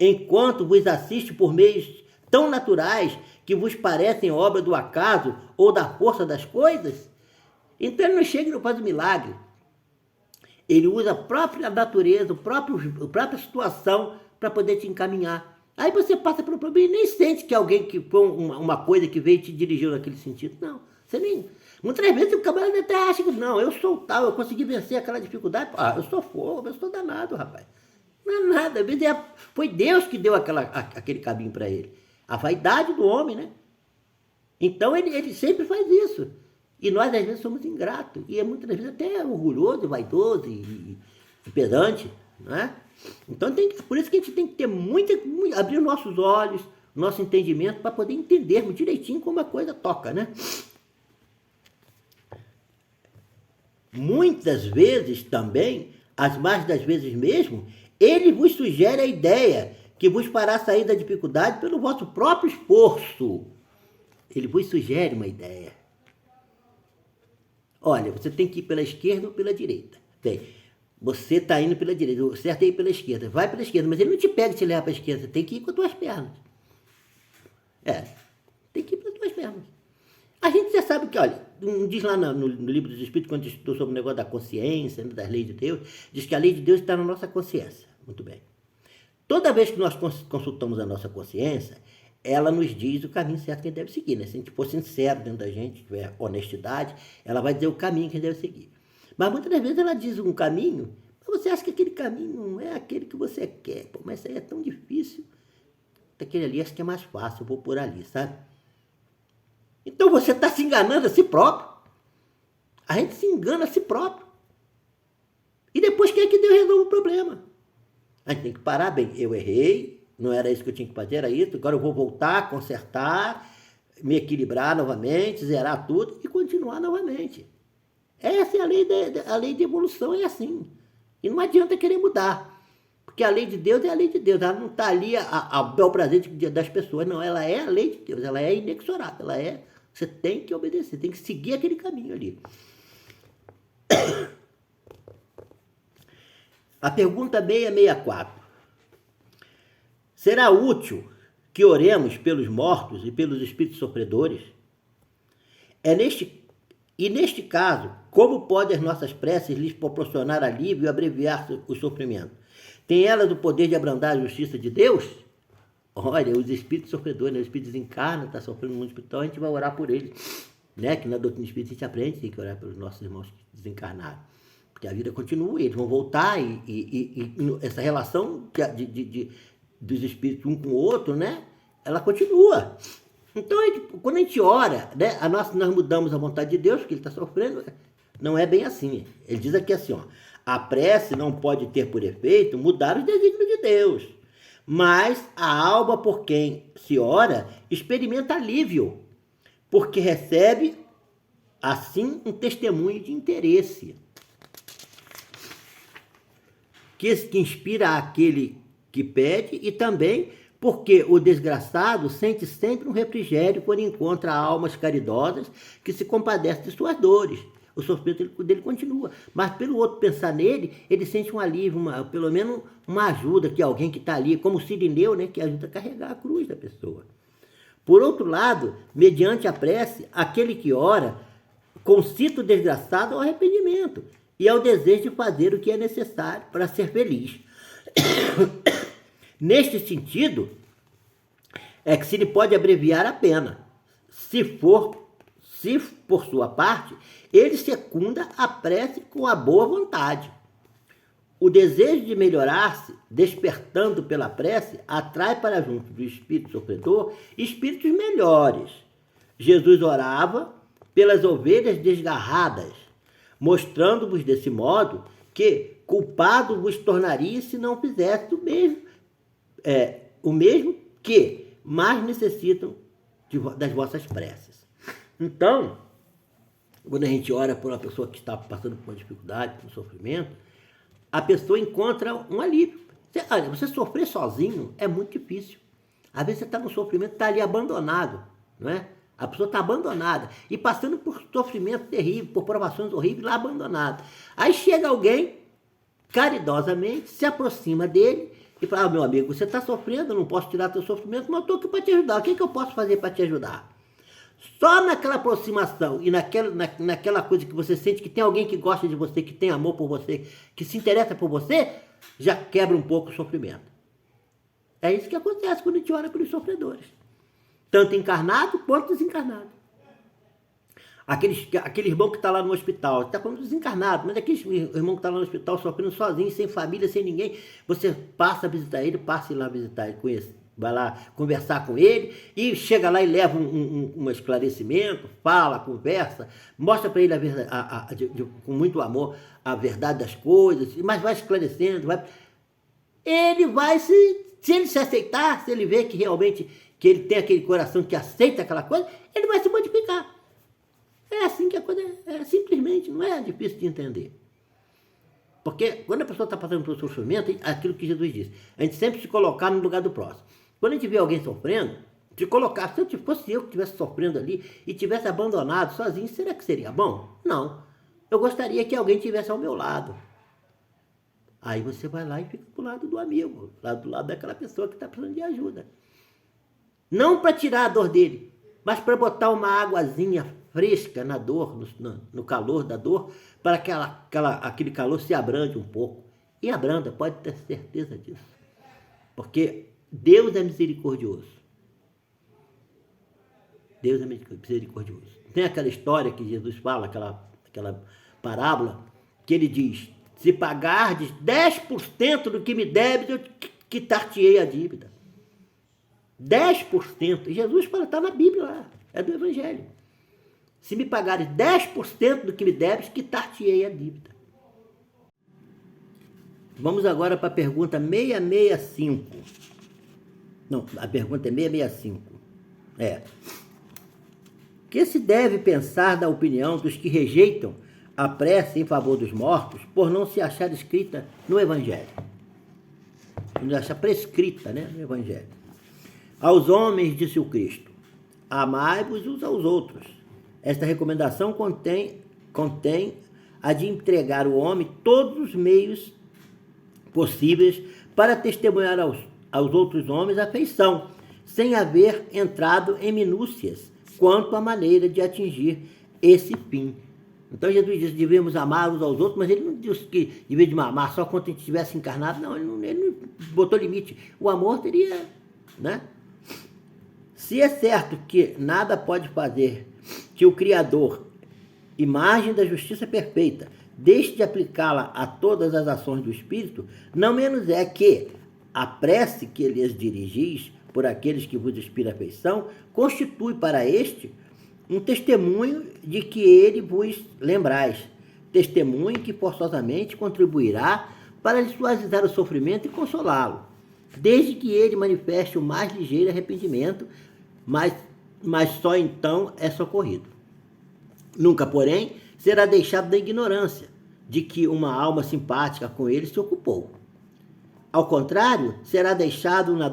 enquanto vos assiste por meios tão naturais que vos parecem obra do acaso ou da força das coisas? Então ele não chega e não faz um milagre. Ele usa a própria natureza, a própria situação para poder te encaminhar. Aí você passa pelo problema e nem sente que alguém que foi uma coisa que veio e te dirigiu naquele sentido. Não, você nem... Muitas vezes o camarada até acha que não, eu sou tal, eu consegui vencer aquela dificuldade. Eu sou fogo, eu sou danado, rapaz. Não é nada, às vezes foi Deus que deu aquele caminho para ele. A vaidade do homem, né? Então ele sempre faz isso. E nós às vezes somos ingratos. E muitas vezes até orgulhoso, vaidoso e pedante, né? Então por isso que a gente tem que ter abrir os nossos olhos, nosso entendimento, para poder entendermos direitinho como a coisa toca, né? Muitas vezes também, as mais das vezes mesmo, ele vos sugere a ideia que vos fará sair da dificuldade pelo vosso próprio esforço. Ele vos sugere uma ideia. Olha, você tem que ir pela esquerda ou pela direita. Bem, você está indo pela direita, o certo é ir pela esquerda. Vai pela esquerda, mas ele não te pega e te leva para a esquerda. Você tem que ir com as tuas pernas. Tem que ir pelas tuas pernas. A gente já sabe que, olha, diz lá no livro dos Espíritos, quando estudou sobre o negócio da consciência, das leis de Deus, diz que a lei de Deus está na nossa consciência. Muito bem. Toda vez que nós consultamos a nossa consciência, ela nos diz o caminho certo que a gente deve seguir, né? Se a gente for sincero dentro da gente, tiver honestidade, ela vai dizer o caminho que a gente deve seguir. Mas muitas das vezes ela diz um caminho, mas você acha que aquele caminho não é aquele que você quer. Pô, mas isso aí é tão difícil. Aquele ali acho que é mais fácil, eu vou por ali, sabe? Então você está se enganando a si próprio. A gente se engana a si próprio. E depois quer que Deus resolva o problema. A gente tem que parar bem. Eu errei, não era isso que eu tinha que fazer, era isso. Agora eu vou voltar, consertar, me equilibrar novamente, zerar tudo e continuar novamente. Essa é a lei de evolução, é assim. E não adianta querer mudar. Porque a lei de Deus é a lei de Deus. Ela não está ali ao bel prazer das pessoas. Não, ela é a lei de Deus. Ela é inexorável. Você tem que obedecer, tem que seguir aquele caminho ali. A pergunta 664. Será útil que oremos pelos mortos e pelos espíritos sofredores? Neste caso, como podem as nossas preces lhes proporcionar alívio e abreviar o sofrimento? Tem elas o poder de abrandar a justiça de Deus? Olha, os espíritos sofredores, os espíritos desencarnam, estão sofrendo no mundo espiritual, a gente vai orar por eles. Né? Que na doutrina espírita a gente aprende, tem que orar pelos nossos irmãos que desencarnaram. Porque a vida continua, eles vão voltar e essa relação dos espíritos um com o outro, né? Ela continua. Então, quando a gente ora, né? Nós mudamos a vontade de Deus, porque ele está sofrendo, não é bem assim. Ele diz aqui assim, ó, a prece não pode ter por efeito mudar os desígnios de Deus, mas a alma por quem se ora experimenta alívio, porque recebe, assim, um testemunho de interesse, que inspira aquele que pede, e também porque o desgraçado sente sempre um refrigério quando encontra almas caridosas que se compadecem de suas dores. O sofrimento dele continua, mas pelo outro pensar nele, ele sente um alívio, pelo menos uma ajuda, que alguém que está ali, como o Sirineu, né, que ajuda a carregar a cruz da pessoa. Por outro lado, mediante a prece, aquele que ora concita o desgraçado ao arrependimento e ao desejo de fazer o que é necessário para ser feliz. Neste sentido, é que se lhe pode abreviar a pena, se por sua parte, ele secunda a prece com a boa vontade. O desejo de melhorar-se, despertando pela prece, atrai para junto do espírito sofredor espíritos melhores. Jesus orava pelas ovelhas desgarradas, mostrando-vos desse modo que culpado vos tornaria se não fizesse o mesmo que mais necessitam das vossas preces. Então, quando a gente ora por uma pessoa que está passando por uma dificuldade, por um sofrimento, a pessoa encontra um alívio. Você sofrer sozinho é muito difícil. Às vezes você está no sofrimento, está ali abandonado, não é? A pessoa está abandonada e passando por sofrimento terrível, por provações horríveis, lá abandonada. Aí chega alguém, caridosamente, se aproxima dele e fala, meu amigo, você está sofrendo, eu não posso tirar teu sofrimento, mas eu estou aqui para te ajudar. O que eu posso fazer para te ajudar? Só naquela aproximação e naquela coisa que você sente que tem alguém que gosta de você, que tem amor por você, que se interessa por você, já quebra um pouco o sofrimento. É isso que acontece quando a gente ora pelos sofredores. Tanto encarnado quanto desencarnado. Aquele irmão que está lá no hospital, está falando desencarnado, mas aquele irmão que está lá no hospital sofrendo sozinho, sem família, sem ninguém, você passa a visitar ele, passa a ir lá visitar ele, conhece, vai lá conversar com ele, e chega lá e leva um esclarecimento, fala, conversa, mostra para ele com muito amor a verdade das coisas, mas vai esclarecendo, ele vai se ele se aceitar, se ele ver que realmente que ele tem aquele coração que aceita aquela coisa, ele vai se modificar. É assim que a coisa é, simplesmente, não é difícil de entender. Porque quando a pessoa está passando por sofrimento, aquilo que Jesus disse, a gente sempre se colocar no lugar do próximo. Quando a gente vê alguém sofrendo, se colocar, se fosse eu que estivesse sofrendo ali e tivesse abandonado sozinho, será que seria bom? Não. Eu gostaria que alguém estivesse ao meu lado. Aí você vai lá e fica do lado do amigo, do lado daquela pessoa que está precisando de ajuda. Não para tirar a dor dele, mas para botar uma águazinha fresca na dor, no calor da dor, para que aquele calor se abrande um pouco. E abranda, pode ter certeza disso. Porque Deus é misericordioso. Deus é misericordioso. Tem aquela história que Jesus fala, aquela parábola, que ele diz, se pagardes 10% do que me deves, eu quitar-te-ei a dívida. 10%. E Jesus fala, está na Bíblia lá, é do Evangelho. Se me pagares 10% do que me deves, quitar-te-ei a dívida. Vamos agora para a pergunta 665. Não, a pergunta é 665. Que se deve pensar da opinião dos que rejeitam a prece em favor dos mortos por não se achar escrita no Evangelho? Não se achar prescrita, né, no Evangelho. Aos homens, disse o Cristo, amai-vos uns aos outros. Esta recomendação contém a de entregar ao homem todos os meios possíveis para testemunhar aos outros homens a afeição, sem haver entrado em minúcias quanto à maneira de atingir esse fim. Então Jesus disse, devemos amar uns aos outros, mas ele não disse que devíamos amar só quando a gente estivesse encarnado, não, ele não botou limite. O amor teria, né? Se é certo que nada pode fazer que o Criador, imagem da justiça perfeita, deixe de aplicá-la a todas as ações do Espírito, não menos é que a prece que lhes dirigis por aqueles que vos inspira afeição, constitui para este um testemunho de que ele vos lembrais, testemunho que forçosamente contribuirá para lhe suavizar o sofrimento e consolá-lo, desde que ele manifeste o mais ligeiro arrependimento, mas só então é socorrido. Nunca, porém, será deixado da ignorância de que uma alma simpática com ele se ocupou. Ao contrário, será deixado na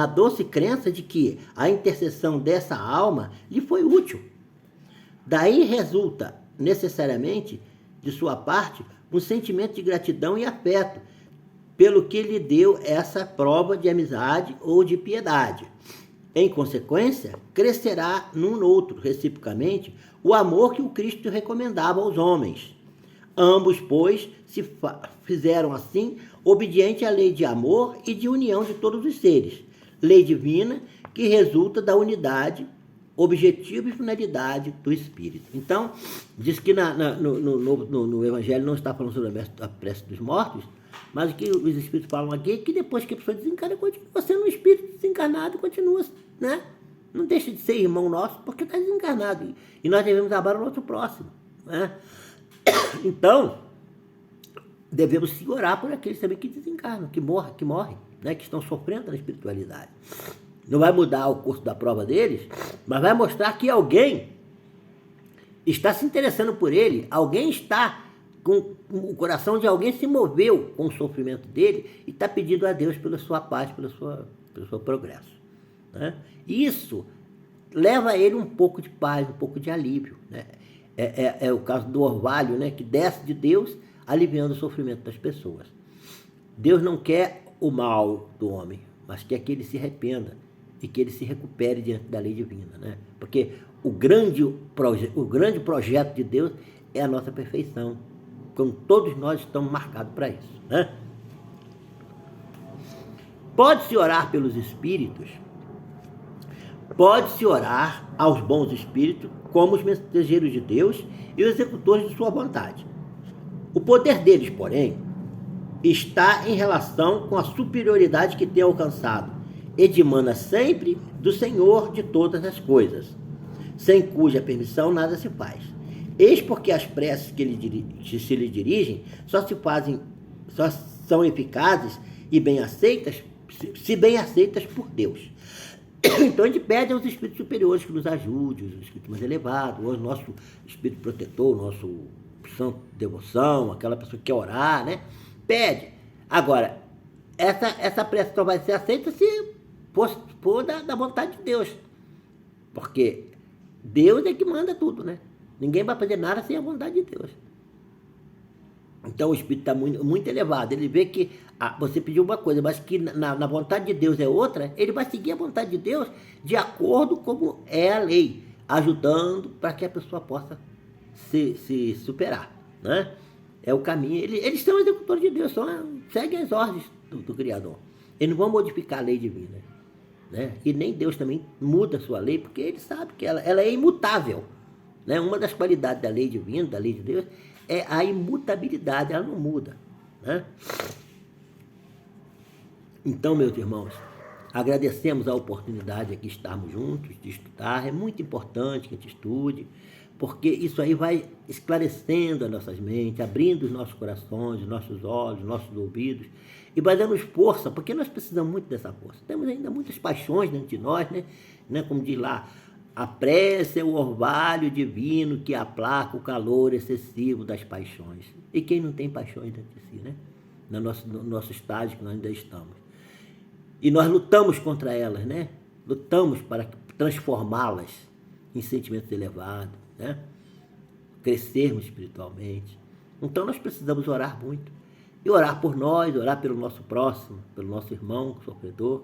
doce crença de que a intercessão dessa alma lhe foi útil. Daí resulta, necessariamente, de sua parte, um sentimento de gratidão e afeto pelo que lhe deu essa prova de amizade ou de piedade. Em consequência, crescerá num outro, reciprocamente, o amor que o Cristo recomendava aos homens. Ambos, pois, se fizeram assim, obediente à lei de amor e de união de todos os seres, lei divina que resulta da unidade, objetivo e finalidade do Espírito. Então, diz que no Evangelho não está falando sobre a prece dos mortos, mas o que os Espíritos falam aqui é que depois que a pessoa desencarna, continua sendo um Espírito desencarnado, continua, né? Não deixa de ser irmão nosso, porque está desencarnado. E nós devemos amar o nosso próximo, né? Então, devemos se orar por aqueles também que desencarnam, que morrem, né? Que estão sofrendo na espiritualidade. Não vai mudar o curso da prova deles, mas vai mostrar que alguém está se interessando por ele, alguém está com o coração de alguém se moveu com o sofrimento dele e está pedindo a Deus pela sua paz, pelo seu progresso, né? Isso leva a ele um pouco de paz, um pouco de alívio, né? É o caso do orvalho, né, que desce de Deus aliviando o sofrimento das pessoas. Deus não quer o mal do homem, mas quer que ele se arrependa e que ele se recupere diante da lei divina, né? Porque o grande projeto de Deus é a nossa perfeição. Então todos nós estamos marcados para isso, né? Pode-se orar pelos espíritos, pode-se orar aos bons espíritos como os mensageiros de Deus e os executores de sua vontade. O poder deles, porém, está em relação com a superioridade que tem alcançado e dimana sempre do Senhor de todas as coisas, sem cuja permissão nada se faz. Eis porque as preces que se lhe dirigem só são eficazes e bem aceitas, se bem aceitas por Deus. Então a gente pede aos espíritos superiores que nos ajudem, os espíritos mais elevados, o nosso espírito protetor, o nosso santo de devoção, aquela pessoa que quer orar, né? Pede. Agora, essa prece só vai ser aceita se for da vontade de Deus. Porque Deus é que manda tudo, né? Ninguém vai fazer nada sem a vontade de Deus. Então o espírito está muito, muito elevado. Ele vê que você pediu uma coisa, mas que na vontade de Deus é outra, ele vai seguir a vontade de Deus de acordo com como é a lei, ajudando para que a pessoa possa se superar, né? É o caminho. Eles são executores de Deus, seguem as ordens do Criador. Eles não vão modificar a lei divina, né? E nem Deus também muda a sua lei, porque ele sabe que ela é imutável, né? Uma das qualidades da lei divina, da lei de Deus, é a imutabilidade, ela não muda, né? Então, meus irmãos, agradecemos a oportunidade aqui de estarmos juntos, de estudar. É muito importante que a gente estude, porque isso aí vai esclarecendo as nossas mentes, abrindo os nossos corações, os nossos olhos, os nossos ouvidos, e vai dando força, porque nós precisamos muito dessa força. Temos ainda muitas paixões dentro de nós, né? Como diz lá, a prece é o orvalho divino que aplaca o calor excessivo das paixões. E quem não tem paixões dentro de si, né? No nosso estágio que nós ainda estamos. E nós lutamos contra elas, né? Lutamos para transformá-las em sentimentos elevados, né? Crescermos espiritualmente. Então nós precisamos orar muito. E orar por nós, orar pelo nosso próximo, pelo nosso irmão sofredor.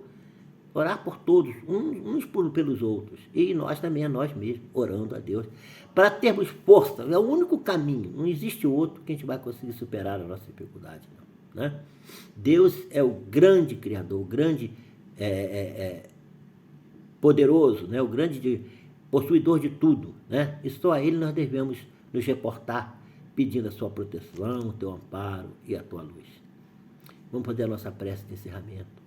Orar por todos, uns pelos outros. E nós também a nós mesmos, orando a Deus. Para termos força, é o único caminho. Não existe outro que a gente vai conseguir superar a nossa dificuldade, não. Né? Deus é o grande Criador, o grande poderoso, né? O grande possuidor de tudo, né? E só a Ele nós devemos nos reportar, pedindo a sua proteção, o teu amparo e a tua luz. Vamos fazer a nossa prece de encerramento.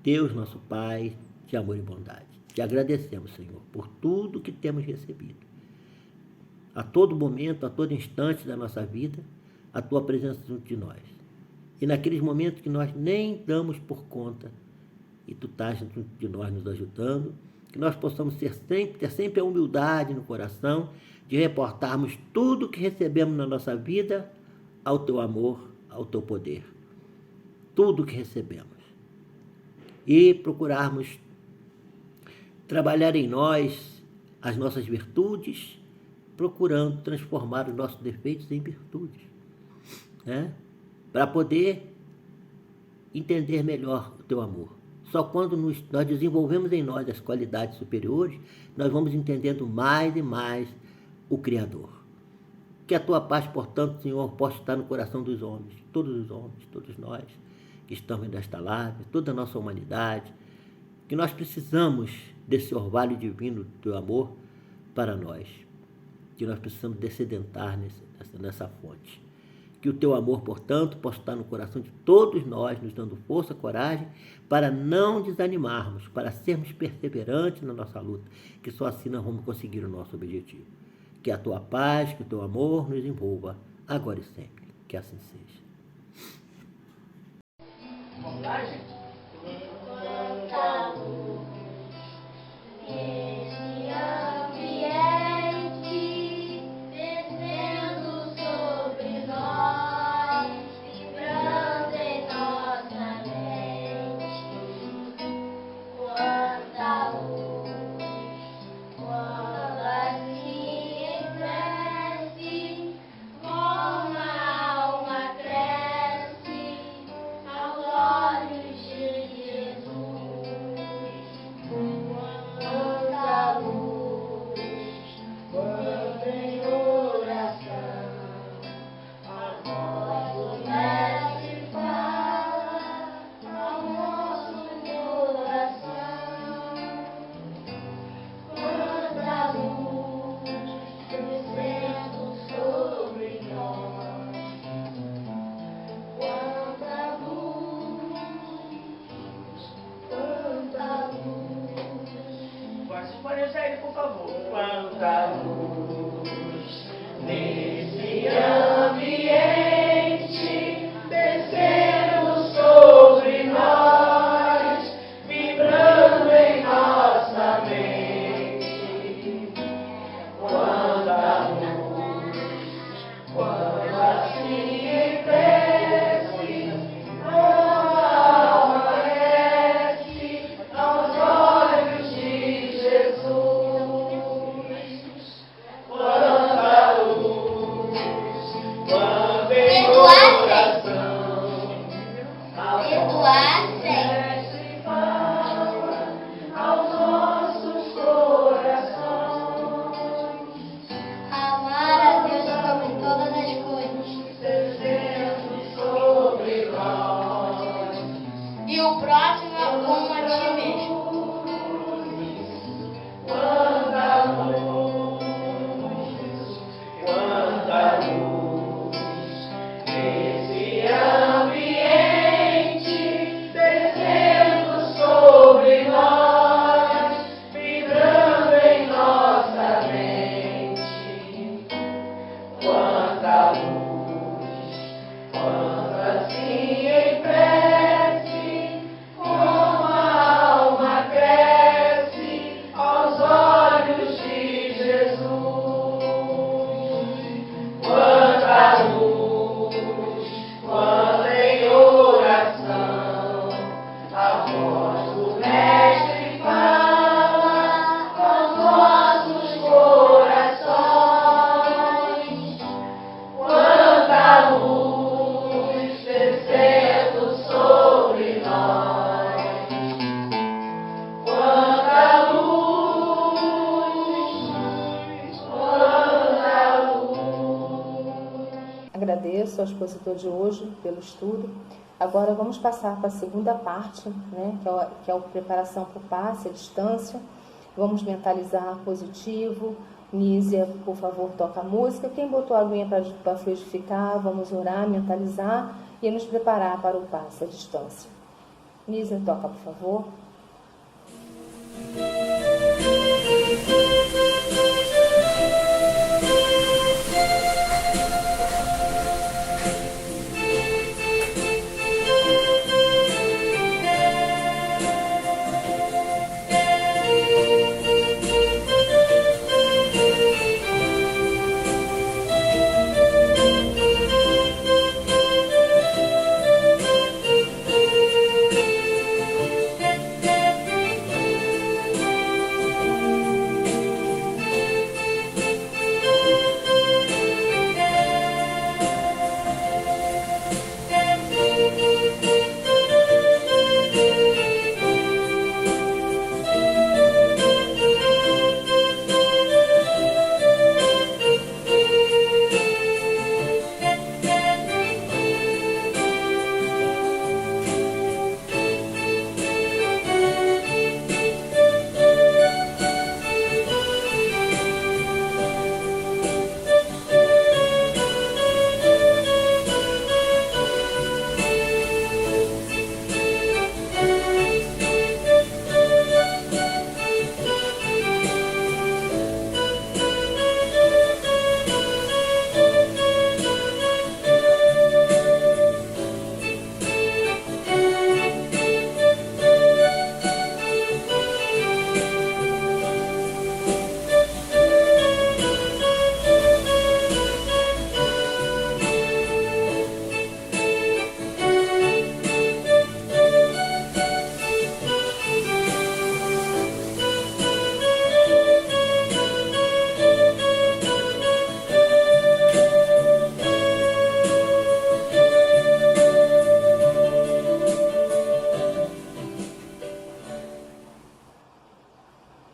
Deus, nosso Pai, de amor e bondade, te agradecemos, Senhor, por tudo que temos recebido. A todo momento, a todo instante da nossa vida, a tua presença junto de nós. E naqueles momentos que nós nem damos por conta, e tu estás junto de nós nos ajudando, que nós possamos ter sempre a humildade no coração de reportarmos tudo que recebemos na nossa vida ao teu amor, ao teu poder. Tudo que recebemos. E procurarmos trabalhar em nós as nossas virtudes, procurando transformar os nossos defeitos em virtudes, né? Para poder entender melhor o teu amor. Só quando nós desenvolvemos em nós as qualidades superiores, nós vamos entendendo mais e mais o Criador. Que a tua paz, portanto, Senhor, possa estar no coração dos homens, todos nós que estamos nesta live, toda a nossa humanidade, que nós precisamos desse orvalho divino do teu amor para nós, que nós precisamos descedentar nessa fonte. Que o teu amor, portanto, possa estar no coração de todos nós, nos dando força, coragem, para não desanimarmos, para sermos perseverantes na nossa luta, que só assim nós vamos conseguir o nosso objetivo. Que a tua paz, que o teu amor nos envolva, agora e sempre. Que assim seja. Vamos lá, gente? Como a alma cresce, aos olhos ele, por favor. Quanta luz nesse ambiente, descendo sobre nós, vibrando em nossa mente. Quanta luz, quando assim em prece, a alma desce aos olhos de Jesus. Quanta luz, quando em oração, a voz desce e fala aos nossos corações. Amar a Deus sobre todas as coisas Descendo sobre nós, e o próximo como a ti mesmo. quanta luz, nesse ambiente, descendo sobre nós, vibrando em nossa mente. Quanta luz, quando assim em prece, como a alma cresce aos olhos de Jesus. Quanta luz, quando em oração, a voz do Mestre fala aos nossos corações. Quanta luz descendo sobre nós. Quanta luz, quanta luz. Agradeço ao expositor de hoje pelo estudo. Agora vamos passar para a segunda parte, né, que é a preparação para o passe, a distância. Vamos mentalizar positivo. Nízia, por favor, toca a música. Quem botou a aguinha para fluidificar, vamos orar, mentalizar e nos preparar para o passe, a distância. Nízia, toca, por favor.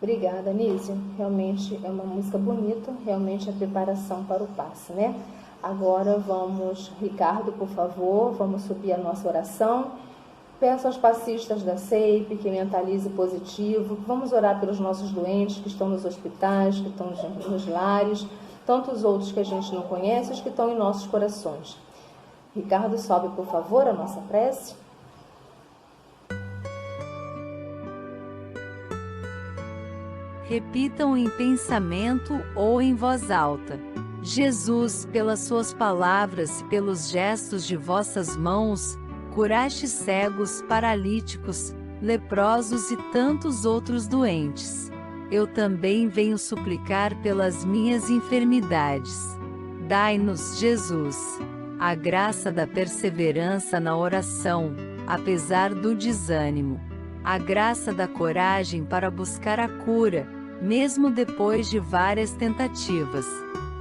Obrigada, Nízia. Realmente é uma música bonita, realmente a preparação para o passe, né? Agora vamos, Ricardo, por favor, vamos subir a nossa oração. Peço aos passistas da SEIP que mentalize positivo. Vamos orar pelos nossos doentes que estão nos hospitais, que estão nos lares, tantos outros que a gente não conhece, os que estão em nossos corações. Ricardo, sobe, por favor, a nossa prece. Repitam em pensamento ou em voz alta: Jesus, pelas suas palavras e pelos gestos de vossas mãos, curaste cegos, paralíticos, leprosos e tantos outros doentes. Eu também venho suplicar pelas minhas enfermidades. Dai-nos, Jesus, a graça da perseverança na oração, apesar do desânimo. A graça da coragem para buscar a cura, mesmo depois de várias tentativas.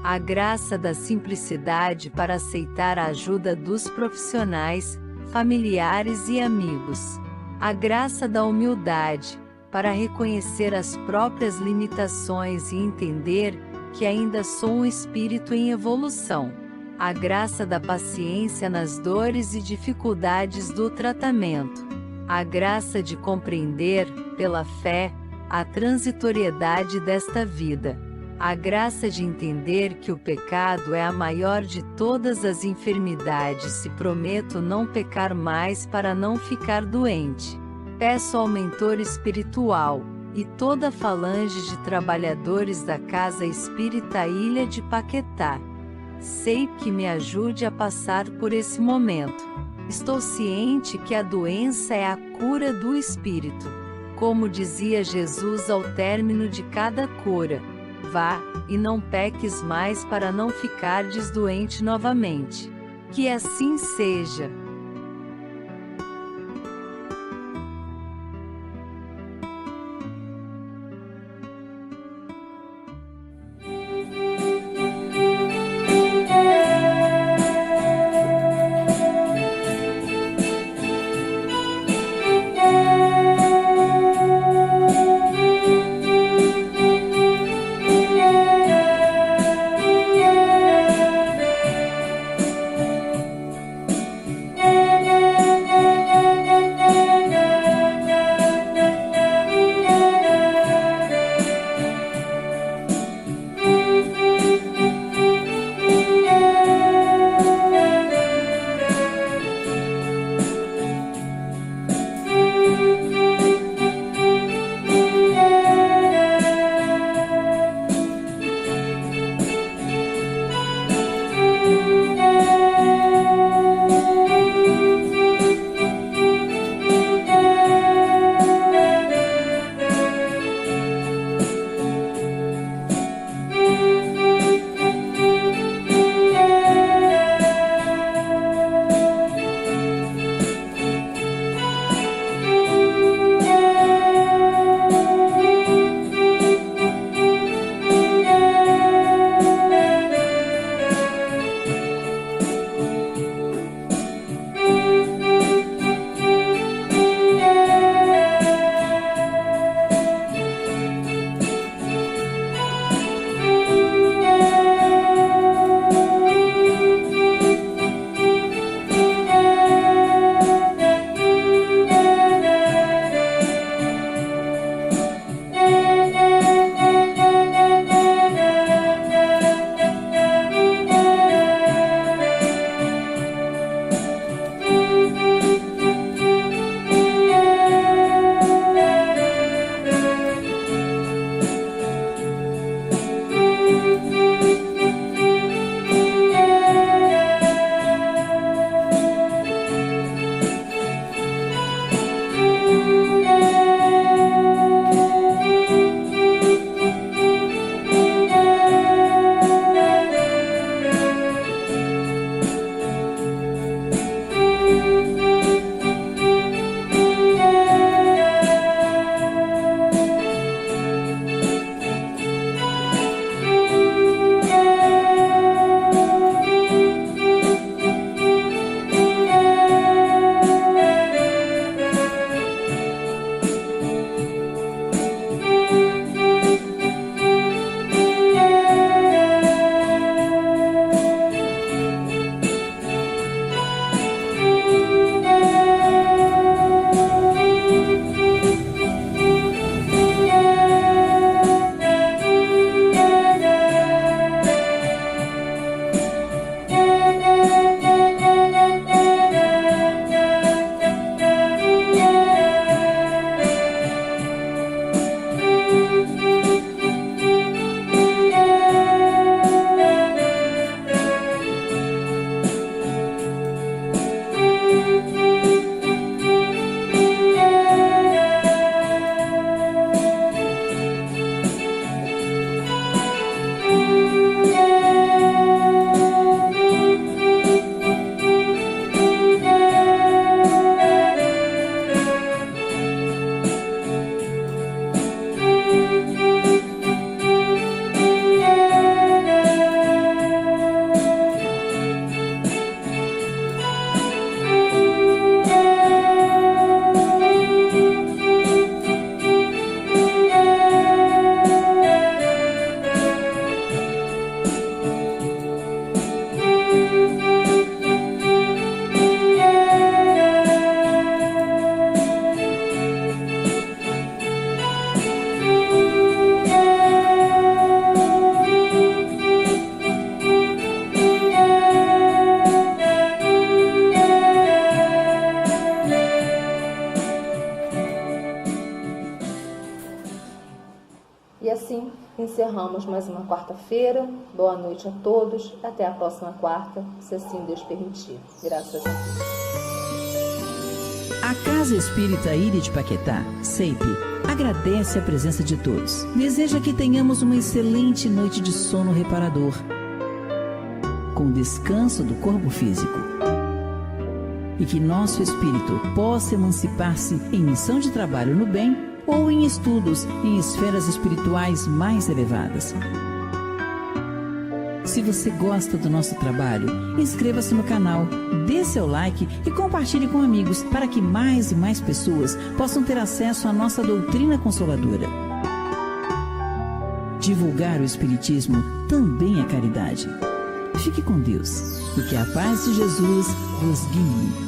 A graça da simplicidade para aceitar a ajuda dos profissionais, familiares e amigos. A graça da humildade, para reconhecer as próprias limitações e entender que ainda sou um espírito em evolução. A graça da paciência nas dores e dificuldades do tratamento. A graça de compreender, pela fé, a transitoriedade desta vida. A graça de entender que o pecado é a maior de todas as enfermidades e prometo não pecar mais para não ficar doente. Peço ao mentor espiritual e toda a falange de trabalhadores da Casa Espírita Ilha de Paquetá. Sei que me ajude a passar por esse momento. Estou ciente que a doença é a cura do espírito. Como dizia Jesus ao término de cada cura: vá, e não peques mais para não ficardes doente novamente. Que assim seja. E assim encerramos mais uma quarta-feira. Boa noite a todos. Até a próxima quarta, se assim Deus permitir. Graças a Deus. A Casa Espírita Ilha de Paquetá, CEIP, agradece a presença de todos. Deseja que tenhamos uma excelente noite de sono reparador, com descanso do corpo físico. E que nosso espírito possa emancipar-se em missão de trabalho no bem ou em estudos em esferas espirituais mais elevadas. Se você gosta do nosso trabalho, inscreva-se no canal, dê seu like e compartilhe com amigos para que mais e mais pessoas possam ter acesso à nossa doutrina consoladora. Divulgar o Espiritismo também é caridade. Fique com Deus e que a paz de Jesus vos guie.